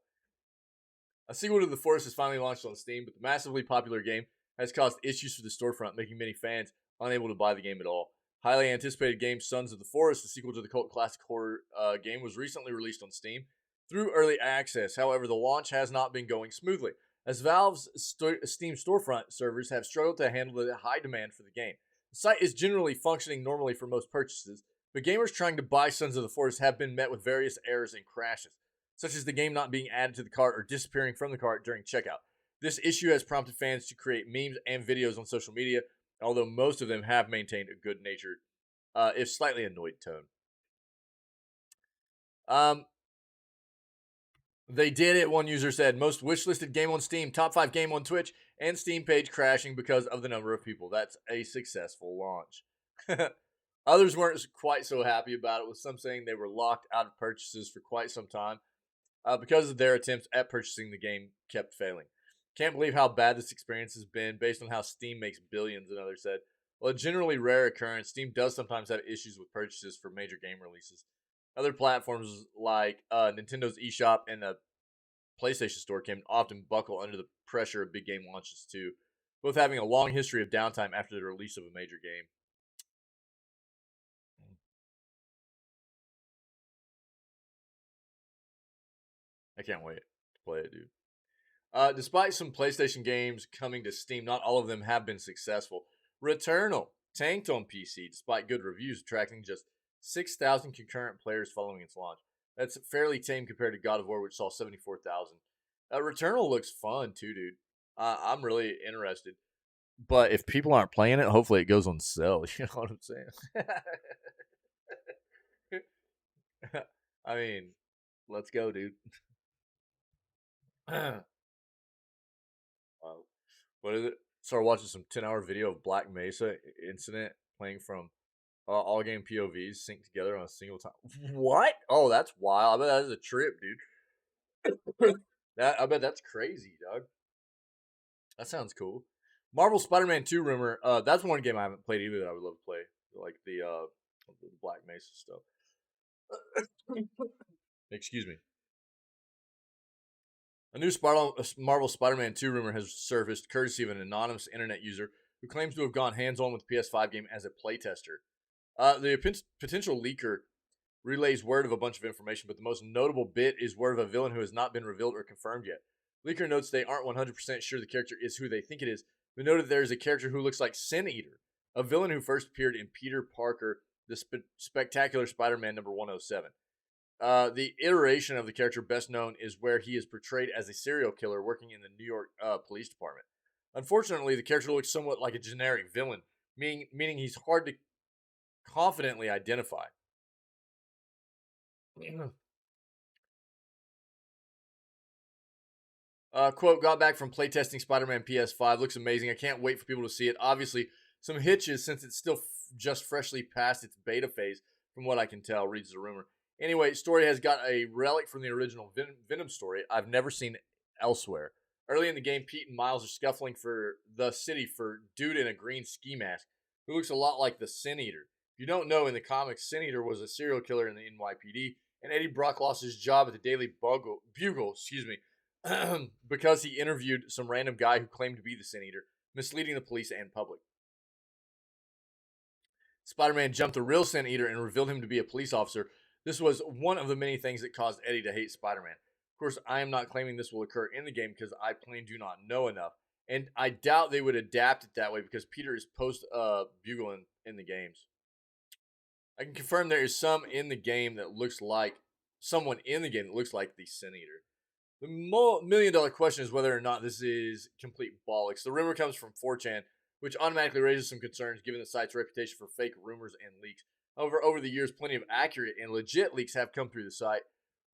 A sequel to The Forest is finally launched on Steam, but the massively popular game has caused issues for the storefront, making many fans unable to buy the game at all. Highly anticipated game Sons of the Forest, the sequel to the cult classic horror game, was recently released on Steam through early access. However, the launch has not been going smoothly, as Valve's Steam storefront servers have struggled to handle the high demand for the game. The site is generally functioning normally for most purchases, but gamers trying to buy Sons of the Forest have been met with various errors and crashes, such as the game not being added to the cart or disappearing from the cart during checkout. This issue has prompted fans to create memes and videos on social media, although most of them have maintained a good-natured, if slightly annoyed tone. They did it, one user said. Most wishlisted game on Steam, top 5 game on Twitch, and Steam page crashing because of the number of people. That's a successful launch. Others weren't quite so happy about it, with some saying they were locked out of purchases for quite some time because of their attempts at purchasing the game kept failing. Can't believe how bad this experience has been based on how Steam makes billions, another said. While a generally rare occurrence, Steam does sometimes have issues with purchases for major game releases. Other platforms like Nintendo's eShop and the PlayStation Store can often buckle under the pressure of big game launches too, both having a long history of downtime after the release of a major game. I can't wait to play it, dude. Despite some PlayStation games coming to Steam, not all of them have been successful. Returnal tanked on PC despite good reviews, attracting just 6,000 concurrent players following its launch. That's fairly tame compared to God of War, which saw 74,000. Returnal looks fun too, dude. I'm really interested. But if people aren't playing it, hopefully it goes on sale. You know what I'm saying? I mean, let's go, dude. What is it? Started watching some 10-hour video of Black Mesa incident playing from all game POVs synced together on a single time. What? Oh, that's wild. I bet that is a trip, dude. I bet that's crazy, dog. That sounds cool. Marvel Spider-Man 2 rumor. That's one game I haven't played either that I would love to play. Like the Black Mesa stuff. Excuse me. A new Marvel Spider-Man 2 rumor has surfaced courtesy of an anonymous internet user who claims to have gone hands-on with the PS5 game as a playtester. The potential leaker relays word of a bunch of information, but the most notable bit is word of a villain who has not been revealed or confirmed yet. Leaker notes they aren't 100% sure the character is who they think it is, but noted there is a character who looks like Sin Eater, a villain who first appeared in Peter Parker, the Spectacular Spider-Man number 107. The iteration of the character best known is where he is portrayed as a serial killer working in the New York Police Department. Unfortunately, the character looks somewhat like a generic villain, meaning he's hard to confidently identify. Quote, got back from playtesting Spider-Man PS5. Looks amazing. I can't wait for people to see it. Obviously, some hitches since it's still just freshly past its beta phase, from what I can tell, reads the rumor. Anyway, story has got a relic from the original Venom story I've never seen elsewhere. Early in the game, Pete and Miles are scuffling for the city for dude in a green ski mask who looks a lot like the Sin Eater. If you don't know, in the comics, Sin Eater was a serial killer in the NYPD, and Eddie Brock lost his job at the Daily Bugle, because he interviewed some random guy who claimed to be the Sin Eater, misleading the police and public. Spider-Man jumped the real Sin Eater and revealed him to be a police officer. This was one of the many things that caused Eddie to hate Spider-Man. Of course, I am not claiming this will occur in the game because I plain do not know enough. And I doubt they would adapt it that way because Peter is post-Bugle in the games. I can confirm there is someone in the game that looks like the Sin Eater. The million-dollar question is whether or not this is complete bollocks. The rumor comes from 4chan, which automatically raises some concerns given the site's reputation for fake rumors and leaks. However, over the years, plenty of accurate and legit leaks have come through the site,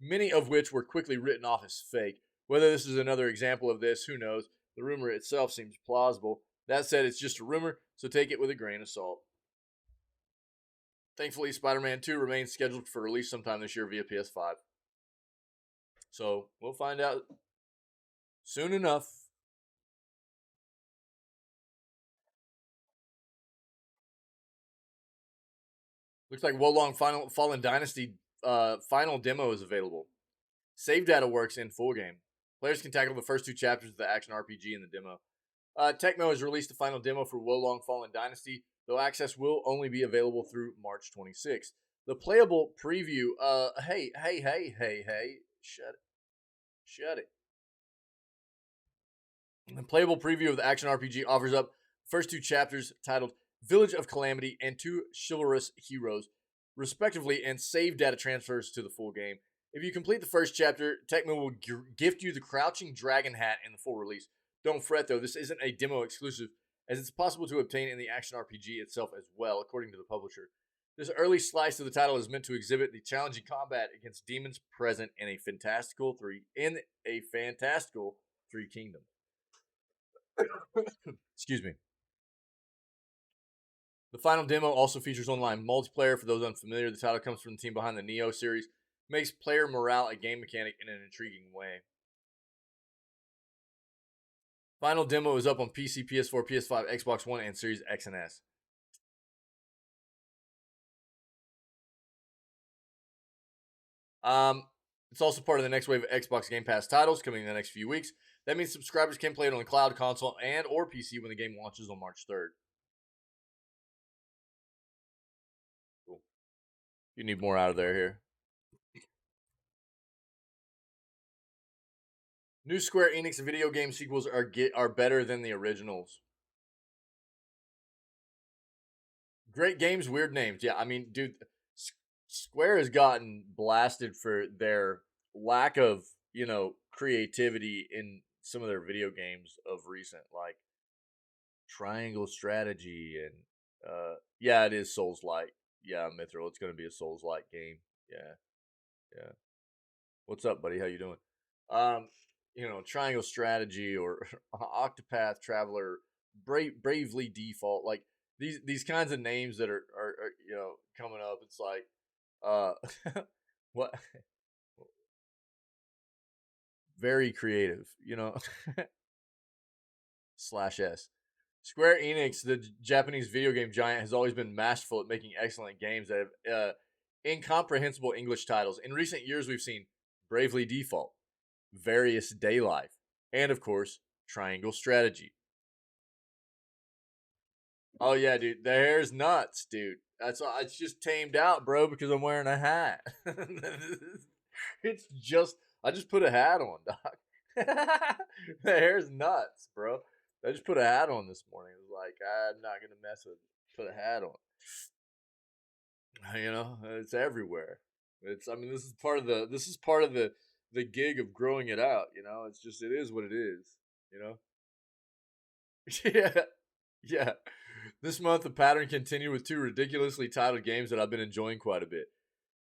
many of which were quickly written off as fake. Whether this is another example of this, who knows? The rumor itself seems plausible. That said, it's just a rumor, so take it with a grain of salt. Thankfully, Spider-Man 2 remains scheduled for release sometime this year via PS5. So, we'll find out soon enough. Looks like Wolong Fallen Dynasty final demo is available. Save data works in full game. Players can tackle the first two chapters of the action RPG in the demo. Tecmo has released the final demo for Wolong Fallen Dynasty, though access will only be available through March 26th. The playable preview, hey, shut it. The playable preview of the action RPG offers up the first two chapters titled Village of Calamity and Two Chivalrous Heroes, respectively, and save data transfers to the full game. If you complete the first chapter, Tecmo will gift you the Crouching Dragon hat in the full release. Don't fret though, this isn't a demo exclusive, as it's possible to obtain in the action RPG itself as well, according to the publisher. This early slice of the title is meant to exhibit the challenging combat against demons present in a fantastical three kingdoms. Excuse me. The final demo also features online multiplayer. For those unfamiliar, the title comes from the team behind the Neo series, makes player morale a game mechanic in an intriguing way. Final demo is up on PC, PS4, PS5, Xbox One, and Series X and S. It's also part of the next wave of Xbox Game Pass titles coming in the next few weeks. That means subscribers can play it on the cloud, console, and or PC when the game launches on March 3rd. Cool. You need more out of there here. New Square Enix video game sequels are better than the originals. Great games, weird names. Yeah, I mean, dude, Square has gotten blasted for their lack of, creativity in some of their video games of recent, like Triangle Strategy and yeah, it is Souls-like. Yeah, Mithril, it's gonna be a Souls-like game. Yeah. What's up, buddy? How you doing? Triangle Strategy or Octopath Traveler, Bravely Default, like these kinds of names that are coming up. It's like what very creative, /S. Square Enix, the Japanese video game giant, has always been masterful at making excellent games that have incomprehensible English titles. In recent years, we've seen Bravely Default, Various Day Life, and of course, Triangle Strategy. Oh yeah, dude, the hair's nuts, dude. That's all. It's just tamed out, bro, because I'm wearing a hat. It's just I just put a hat on, doc. The hair's nuts, bro. I just put a hat on this morning. It was like I'm not gonna mess with it. Put a hat on. You know, it's everywhere. It's I mean this is part of the gig of growing it out. You know, it's just it is what it is. You know. Yeah, yeah. This month, the pattern continued with two ridiculously titled games that I've been enjoying quite a bit.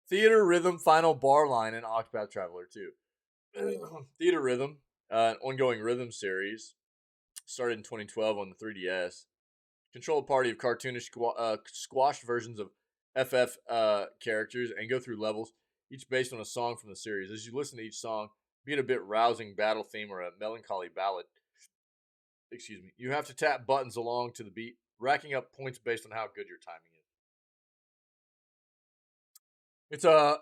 Theater Rhythm Final Bar Line and Octopath Traveler 2. Theater Rhythm, an ongoing rhythm series, started in 2012 on the 3DS. Control a party of cartoonish squashed versions of FF characters and go through levels, each based on a song from the series. As you listen to each song, be it a bit rousing battle theme or a melancholy ballad, you have to tap buttons along to the beat, racking up points based on how good your timing is. It's a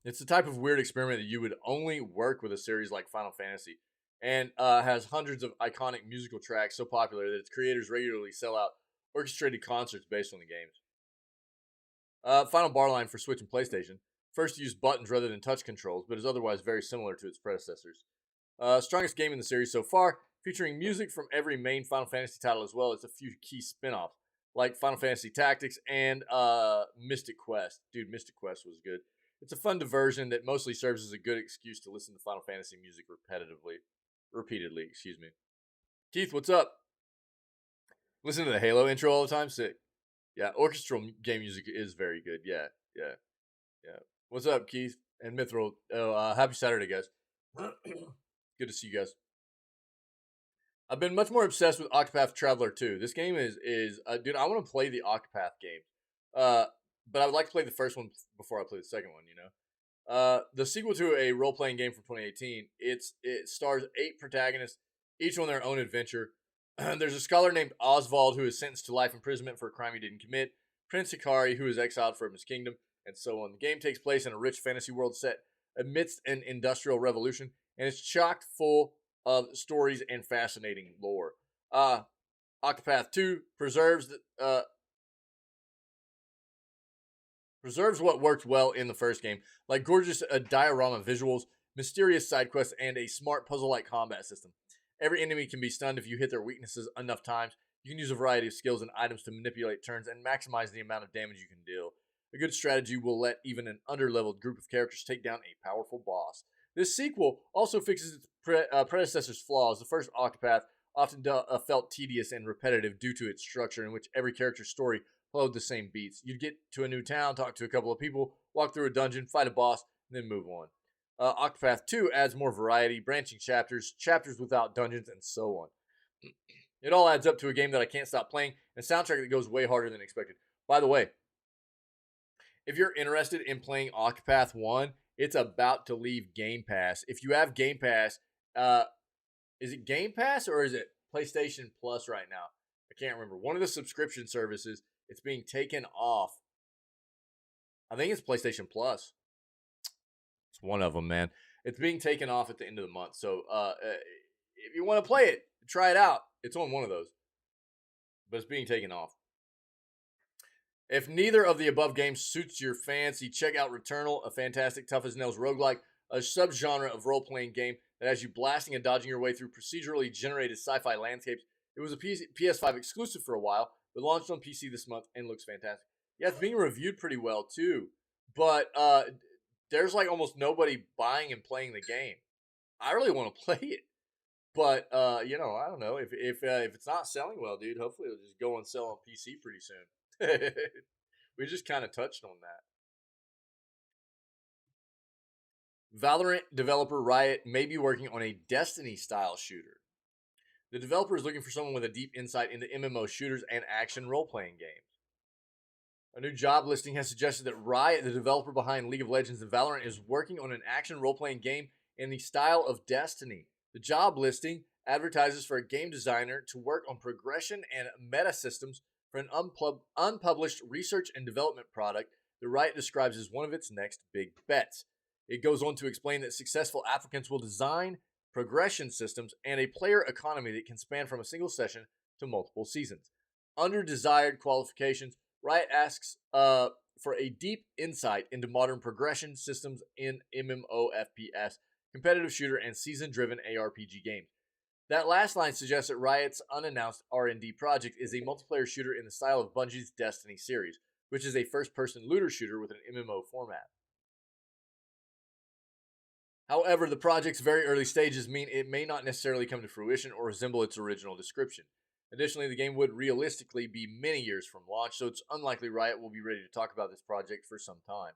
it's the type of weird experiment that you would only work with a series like Final Fantasy, and has hundreds of iconic musical tracks so popular that its creators regularly sell out orchestrated concerts based on the games. Final Bar Line for Switch and PlayStation first used buttons rather than touch controls, but is otherwise very similar to its predecessors. Strongest game in the series so far, featuring music from every main Final Fantasy title as well as a few key spin-offs, like Final Fantasy Tactics and Mystic Quest. Dude, Mystic Quest was good. It's a fun diversion that mostly serves as a good excuse to listen to Final Fantasy music repeatedly. Keith, what's up? Listen to the Halo intro all the time? Sick. Yeah, orchestral game music is very good. Yeah. What's up, Keith and Mithril? Happy Saturday, guys. Good to see you guys. I've been much more obsessed with Octopath Traveler 2. This game is dude, I want to play the Octopath game. But I would like to play the first one before I play the second one, you know. The sequel to a role-playing game from 2018, it stars 8 protagonists, each on their own adventure. There's a scholar named Oswald who is sentenced to life imprisonment for a crime he didn't commit, Prince Hikari who is exiled from his kingdom, and so on. The game takes place in a rich fantasy world set amidst an industrial revolution, and it's chock full of stories and fascinating lore. Octopath 2 preserves what worked well in the first game, like gorgeous diorama visuals, mysterious side quests, and a smart puzzle-like combat system. Every enemy can be stunned if you hit their weaknesses enough times. You can use a variety of skills and items to manipulate turns and maximize the amount of damage you can deal. A good strategy will let even an underleveled group of characters take down a powerful boss. This sequel also fixes its predecessor's flaws. The first Octopath often felt tedious and repetitive due to its structure, in which every character's story followed the same beats. You'd get to a new town, talk to a couple of people, walk through a dungeon, fight a boss, and then move on. Octopath 2 adds more variety, branching chapters without dungeons, and so on. It all adds up to a game that I can't stop playing, and a soundtrack that goes way harder than expected. By the way, if you're interested in playing Octopath 1, it's about to leave Game Pass. If you have Game Pass, is it Game Pass or is it PlayStation Plus right now? I can't remember. One of the subscription services, it's being taken off. I think it's PlayStation Plus. It's one of them, man. It's being taken off at the end of the month. So if you want to play it, try it out. It's on one of those. But it's being taken off. If neither of the above games suits your fancy, check out Returnal, a fantastic tough as nails roguelike, a subgenre of role-playing game that has you blasting and dodging your way through procedurally generated sci-fi landscapes. It was a PS5 exclusive for a while, but launched on PC this month and looks fantastic. Yeah, it's being reviewed pretty well too, but there's like almost nobody buying and playing the game. I really want to play it, but you know, I don't know if it's not selling well, dude. Hopefully, it'll just go and sell on PC pretty soon. We just kind of touched on that. Valorant developer Riot may be working on a Destiny-style shooter. The developer is looking for someone with a deep insight into MMO shooters and action role-playing games. A new job listing has suggested that Riot, the developer behind League of Legends and Valorant, is working on an action role-playing game in the style of Destiny. The job listing advertises for a game designer to work on progression and meta systems for an unpublished research and development product that Riot describes as one of its next big bets. It goes on to explain that successful applicants will design progression systems and a player economy that can span from a single session to multiple seasons. Under desired qualifications, Riot asks for a deep insight into modern progression systems in MMO FPS, competitive shooter, and season-driven ARPG games. That last line suggests that Riot's unannounced R&D project is a multiplayer shooter in the style of Bungie's Destiny series, which is a first-person looter shooter with an MMO format. However, the project's very early stages mean it may not necessarily come to fruition or resemble its original description. Additionally, the game would realistically be many years from launch, so it's unlikely Riot will be ready to talk about this project for some time.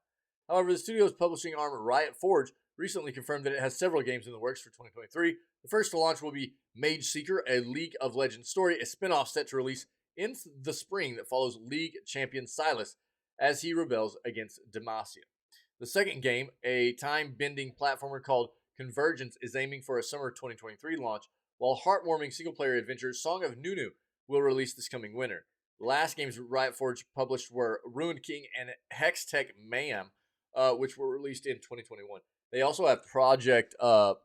However, the studio's publishing arm, Riot Forge, recently confirmed that it has several games in the works for 2023. The first to launch will be Mage Seeker, a League of Legends story, a spin-off set to release in the spring that follows League champion Sylas as he rebels against Demacia. The second game, a time-bending platformer called Convergence, is aiming for a summer 2023 launch, while heartwarming single-player adventure Song of Nunu will release this coming winter. The last games Riot Forge published were Ruined King and Hextech Mayhem, which were released in 2021. They also have Project L,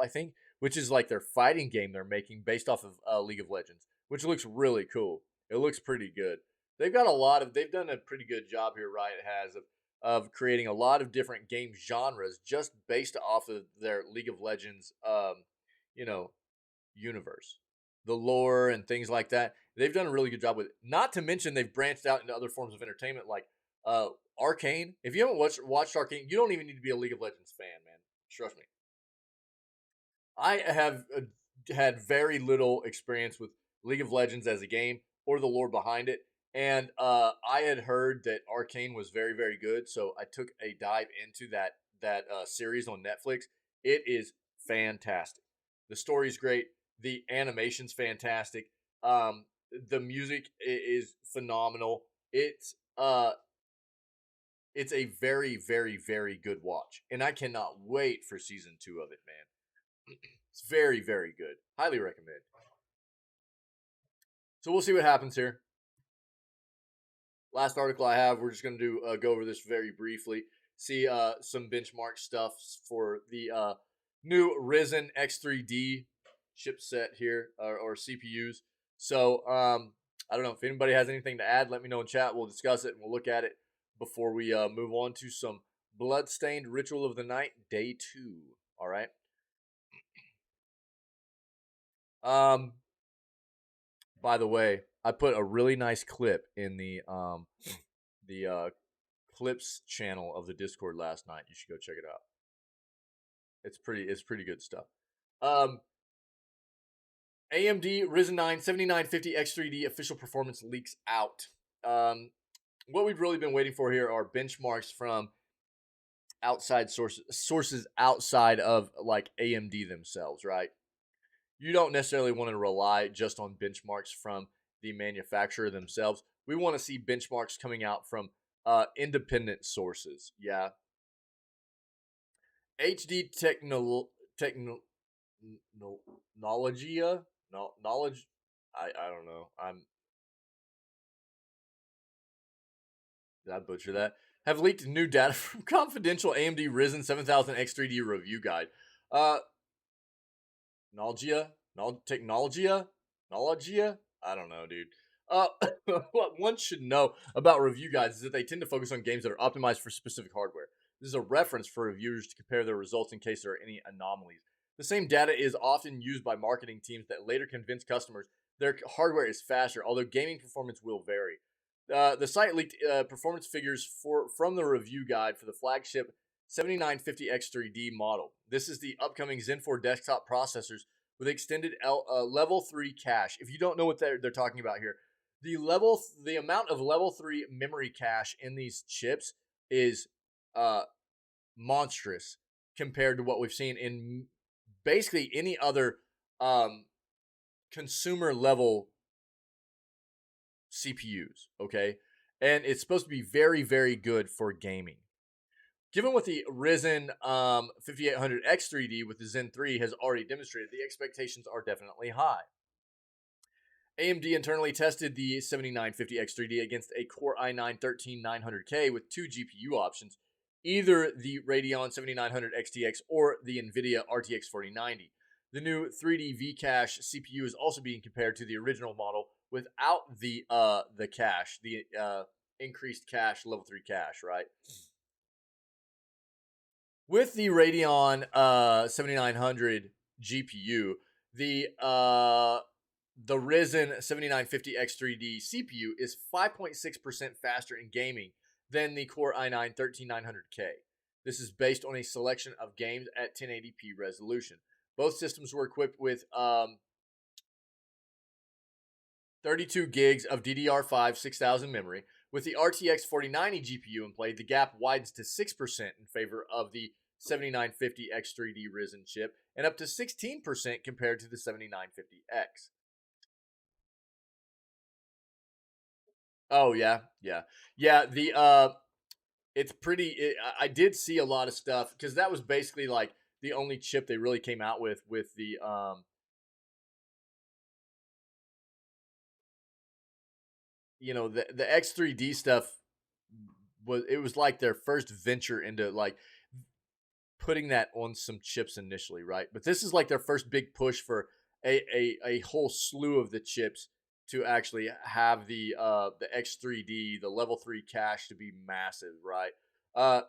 I think, which is like their fighting game they're making based off of League of Legends, which looks really cool. It looks pretty good. They've done a pretty good job here, Riot has, of creating a lot of different game genres just based off of their League of Legends, universe, the lore and things like that. They've done a really good job with it. Not to mention they've branched out into other forms of entertainment like Arcane. If you haven't watched Arcane, you don't even need to be a League of Legends fan, man. Trust me. I have had very little experience with League of Legends as a game or the lore behind it. And I had heard that Arcane was very, very good, so I took a dive into that series on Netflix. It is fantastic. The story's great. The animation's fantastic. The music is phenomenal. It's a very, very, very good watch, and I cannot wait for season 2 of it, man. It's very, very good. Highly recommend. So we'll see what happens here. Last article I have, we're just going to go over this very briefly. See some benchmark stuff for the new Ryzen X3D chipset here, or CPUs. So, I don't know if anybody has anything to add. Let me know in chat. We'll discuss it and we'll look at it before we move on to some Bloodstained Ritual of the Night Day 2. All right. By the way, I put a really nice clip in the clips channel of the Discord last night. You should go check it out. It's pretty good stuff. AMD Ryzen 9 7950 X3D official performance leaks out. What we've really been waiting for here are benchmarks from outside sources outside of like AMD themselves, right? You don't necessarily want to rely just on benchmarks from the manufacturer themselves. We want to see benchmarks coming out from independent sources. Yeah. HD Technologia. Knowledge. I don't know. Did I butcher that? Have leaked new data from confidential AMD Ryzen 7000 X3D review guide. Technologia? I don't know, dude. What one should know about review guides is that they tend to focus on games that are optimized for specific hardware. This is a reference for reviewers to compare their results in case there are any anomalies. The same data is often used by marketing teams that later convince customers their hardware is faster, although gaming performance will vary. The site leaked performance figures from the review guide for the flagship 7950 X3D model. This is the upcoming Zen 4 desktop processors with extended level 3 cache. If you don't know what they're talking about here, the amount of level 3 memory cache in these chips is monstrous compared to what we've seen in basically any other consumer level CPUs, okay? And it's supposed to be very, very good for gaming. Given what the Ryzen 5800 X3D with the Zen 3 has already demonstrated, the expectations are definitely high. AMD internally tested the 7950X3D against a Core i9-13900K with two GPU options, either the Radeon 7900 XTX or the NVIDIA RTX 4090. The new 3D V-Cache CPU is also being compared to the original model without the cache, the increased cache, level 3 cache, right? With the Radeon 7900 GPU, the Ryzen 7950X3D CPU is 5.6% faster in gaming than the Core i9-13900K. This is based on a selection of games at 1080p resolution. Both systems were equipped with 32 gigs of DDR5 6000 memory. With the RTX 4090 GPU in play, the gap widens to 6% in favor of the 7950X3D Ryzen chip and up to 16% compared to the 7950X. Oh yeah, yeah, yeah. It's pretty. I did see a lot of stuff because that was basically like the only chip they really came out with the the X3D stuff was like their first venture into like putting that on some chips initially, right? But this is like their first big push for a whole slew of the chips to actually have the X3D, the level 3 cache to be massive, right?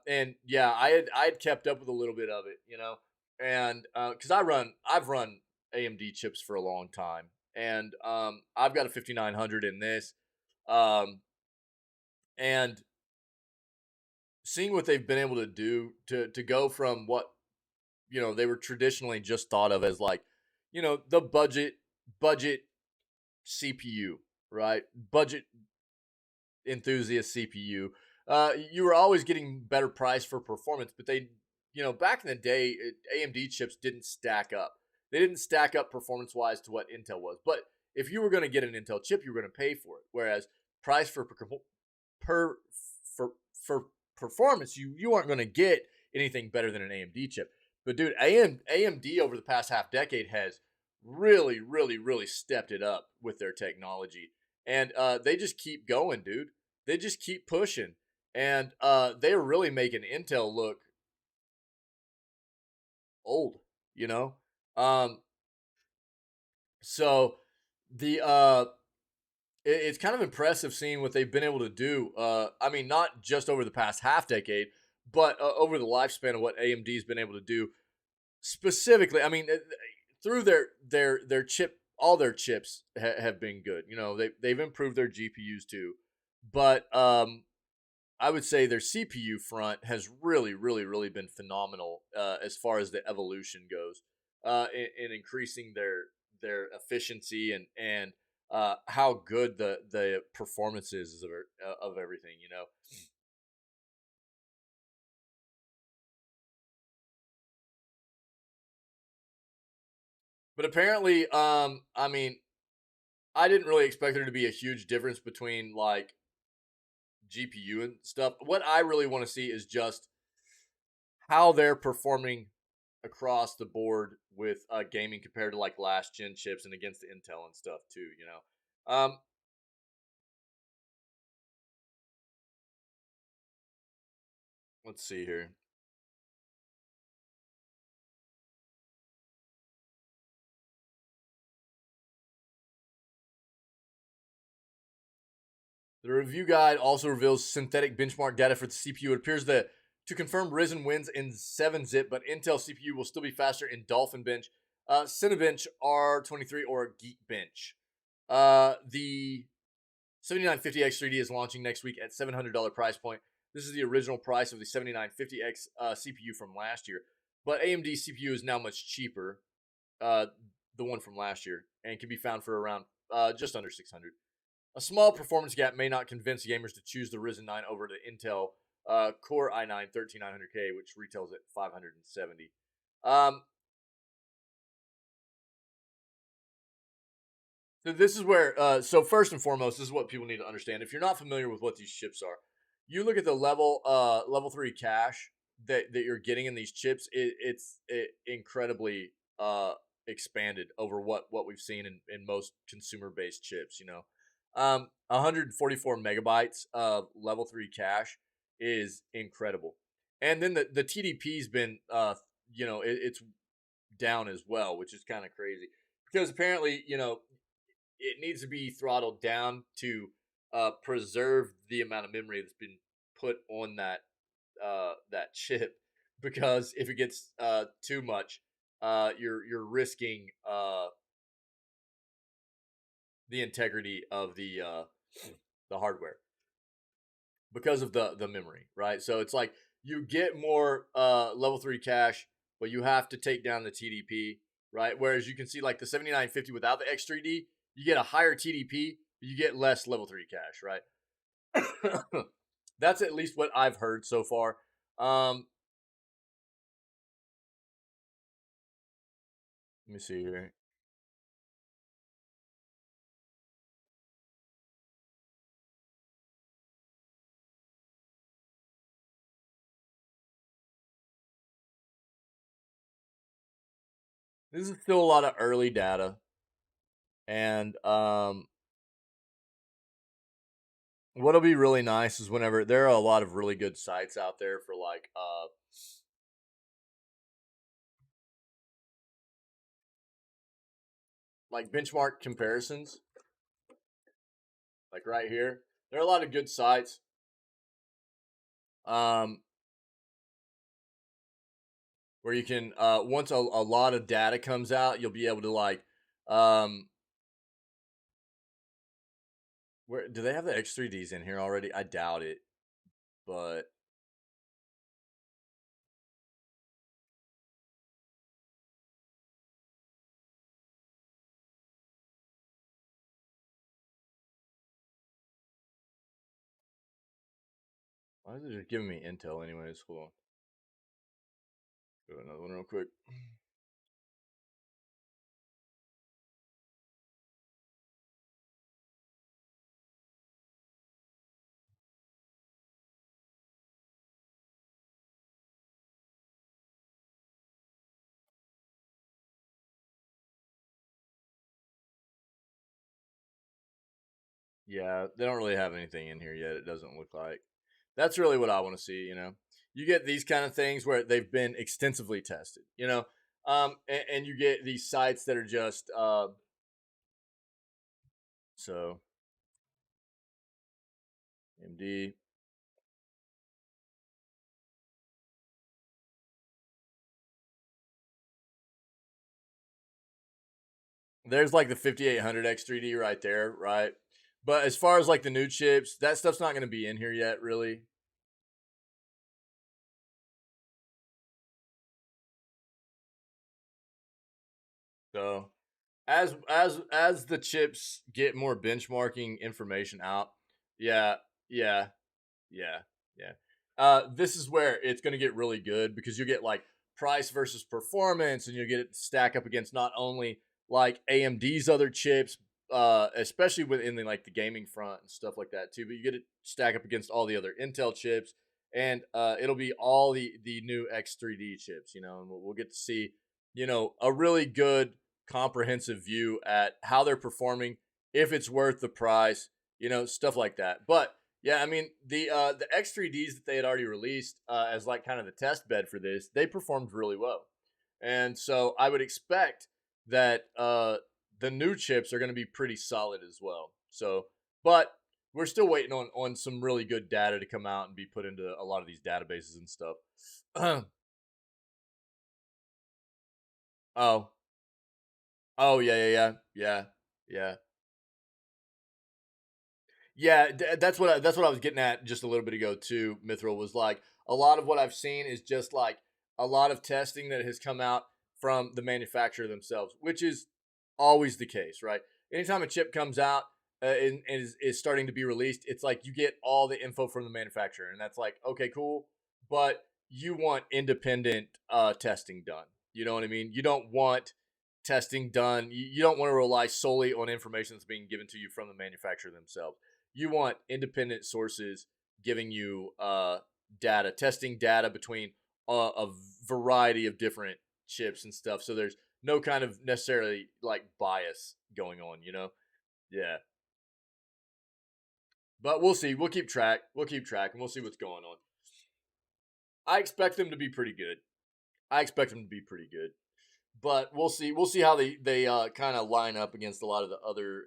And yeah, I had kept up with a little bit of it, and because I've run AMD chips for a long time, and I've got a 5900 in this, um, and seeing what they've been able to do to go from what they were traditionally just thought of as like the budget CPU, right? Budget enthusiast CPU. You were always getting better price for performance, but they, back in the day, AMD chips didn't stack up. They didn't stack up performance wise to what Intel was. But if you were going to get an Intel chip, you were going to pay for it. Whereas price per for performance, you aren't going to get anything better than an AMD chip. But dude, AMD over the past half decade has really, really, really stepped it up with their technology, and they just keep going, dude. They just keep pushing, and they're really making Intel look old, you know. Um, so the it's kind of impressive seeing what they've been able to do. I mean, not just over the past half decade, but over the lifespan of what AMD's been able to do. Specifically, I mean, through their chip, all their chips have been good. They've improved their GPUs too, but I would say their CPU front has really, really, really been phenomenal as far as the evolution goes, in increasing their efficiency and how good the performance is of everything. But apparently, I mean, I didn't really expect there to be a huge difference between like GPU and stuff. What I really want to see is just how they're performing across the board with gaming compared to like last gen chips and against the Intel and stuff too. Let's see here. The review guide also reveals synthetic benchmark data for the CPU. It appears that to confirm Ryzen wins in 7-zip, but Intel CPU will still be faster in Dolphin Bench, Cinebench R23, or Geekbench. The 7950X3D is launching next week at $700 price point. This is the original price of the 7950X CPU from last year, but AMD CPU is now much cheaper, uh, the one from last year, and can be found for around just under 600. A small performance gap may not convince gamers to choose the Ryzen 9 over the Intel Core i9-13900K, which retails at 570. So this is where, so first and foremost, this is what people need to understand. If you're not familiar with what these chips are, you look at the level 3 cache that you're getting in these chips. It's incredibly expanded over what we've seen in most consumer based chips. 144 megabytes of level 3 cache is incredible, and then the TDP's been it's down as well, which is kind of crazy because apparently it needs to be throttled down to preserve the amount of memory that's been put on that chip, because if it gets too much, you're risking the integrity of the hardware because of the memory, right? So it's like you get more level 3 cache, but you have to take down the TDP, right? Whereas you can see like the 7950 without the X3D, you get a higher TDP, but you get less level 3 cache, right? That's at least what I've heard so far. Let me see here. This is still a lot of early data, and what'll be really nice is whenever there are a lot of really good sites out there for like benchmark comparisons, like right here. There are a lot of good sites. Um, where you can once a lot of data comes out, you'll be able to um where do they have the X3Ds in here already? I doubt it, but why is it just giving me Intel anyways? Hold on. Do another one real quick. Yeah, they don't really have anything in here yet. It doesn't look like. That's really what I want to see. You get these kind of things where they've been extensively tested. And you get these sites that are just so MD. There's like the 5800 X3D right there, right? But as far as like the new chips, that stuff's not going to be in here yet, really. So as the chips get more benchmarking information out, yeah, yeah, yeah, yeah. This is where it's going to get really good because you get like price versus performance, and you get it stack up against not only like AMD's other chips, especially within the gaming front and stuff like that too. But you get it stack up against all the other Intel chips, and it'll be all the new X3D chips, and we'll get to see a really good comprehensive view at how they're performing, if it's worth the price, stuff like that. But yeah, I mean the X3Ds that they had already released as like kind of the test bed for this, they performed really well, and so I would expect that the new chips are going to be pretty solid as well. So, but we're still waiting on some really good data to come out and be put into a lot of these databases and stuff. oh, oh yeah, yeah, yeah, yeah, yeah. Yeah, that's what I was getting at just a little bit ago too. Mithril was like a lot of what I've seen is just like a lot of testing that has come out from the manufacturer themselves, which is always the case, right? Anytime a chip comes out and is starting to be released, it's like you get all the info from the manufacturer, and that's like okay, cool, but you want independent testing done. You know what I mean? You don't want testing done. You don't want to rely solely on information that's being given to you from the manufacturer themselves. You want independent sources giving you testing data between a variety of different chips and stuff. So there's no kind of necessarily like bias going on, you know? Yeah. But we'll see. We'll keep track. We'll keep track and we'll see what's going on. I expect them to be pretty good. But we'll see. We'll see how they kind of line up against a lot of the other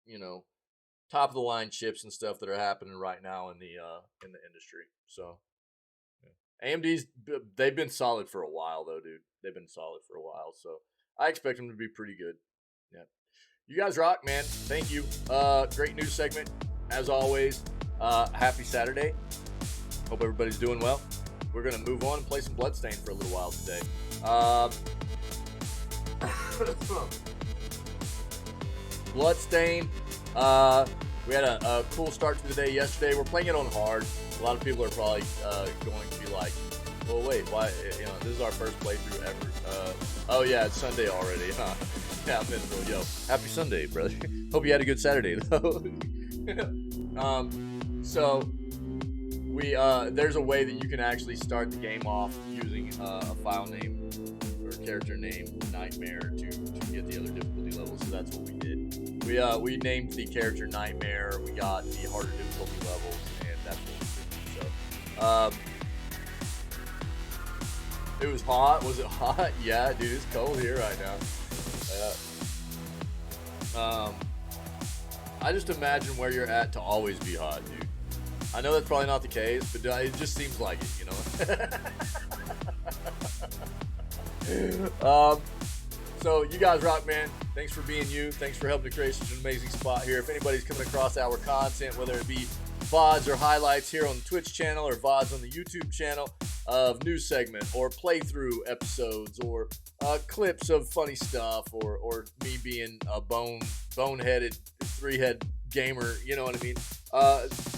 you know, top of the line chips and stuff that are happening right now in the industry. So AMD's they've been solid for a while though, dude. They've been solid for a while, so I expect them to be pretty good. Yeah, you guys rock, man. Thank you. Great news segment as always. Happy Saturday. Hope everybody's doing well. We're gonna move on and play some Bloodstained for a little while today. Bloodstained. We had a cool start to the day yesterday. We're playing it on hard. A lot of people are probably going to be like, well, wait, why? You know, this is our first playthrough ever. Oh, yeah, it's Sunday already, huh? Yeah, miserable. Yo, happy Sunday, brother. Hope you had a good Saturday, though. So, there's a way that you can actually start the game off using a file name or character name, Nightmare, to get the other difficulty levels. So that's what we did. We named the character Nightmare. We got the harder difficulty levels, and that's what we did. So, it was hot. Was it hot? Yeah, dude, it's cold here right now. I just imagine where you're at to always be hot, dude. I know that's probably not the case, but it just seems like it, you know? So you guys rock, man. Thanks for being you. Thanks for helping to create such an amazing spot here. If anybody's coming across our content, whether it be VODs or highlights here on the Twitch channel or VODs on the YouTube channel of news segment or playthrough episodes or clips of funny stuff or me being a boneheaded three-head gamer, you know what I mean?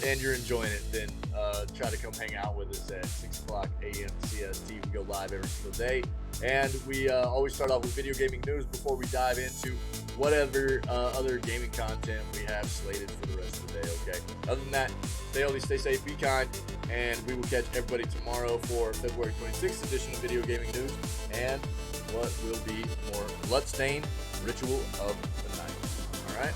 And you're enjoying it, then try to come hang out with us at 6 o'clock a.m. CST. We go live every single day. And we always start off with video gaming news before we dive into whatever other gaming content we have slated for the rest of the day, okay? Other than that, stay healthy, stay safe, be kind, and we will catch everybody tomorrow for February 26th edition of Video Gaming News and what will be more Bloodstained Ritual of the Night. All right?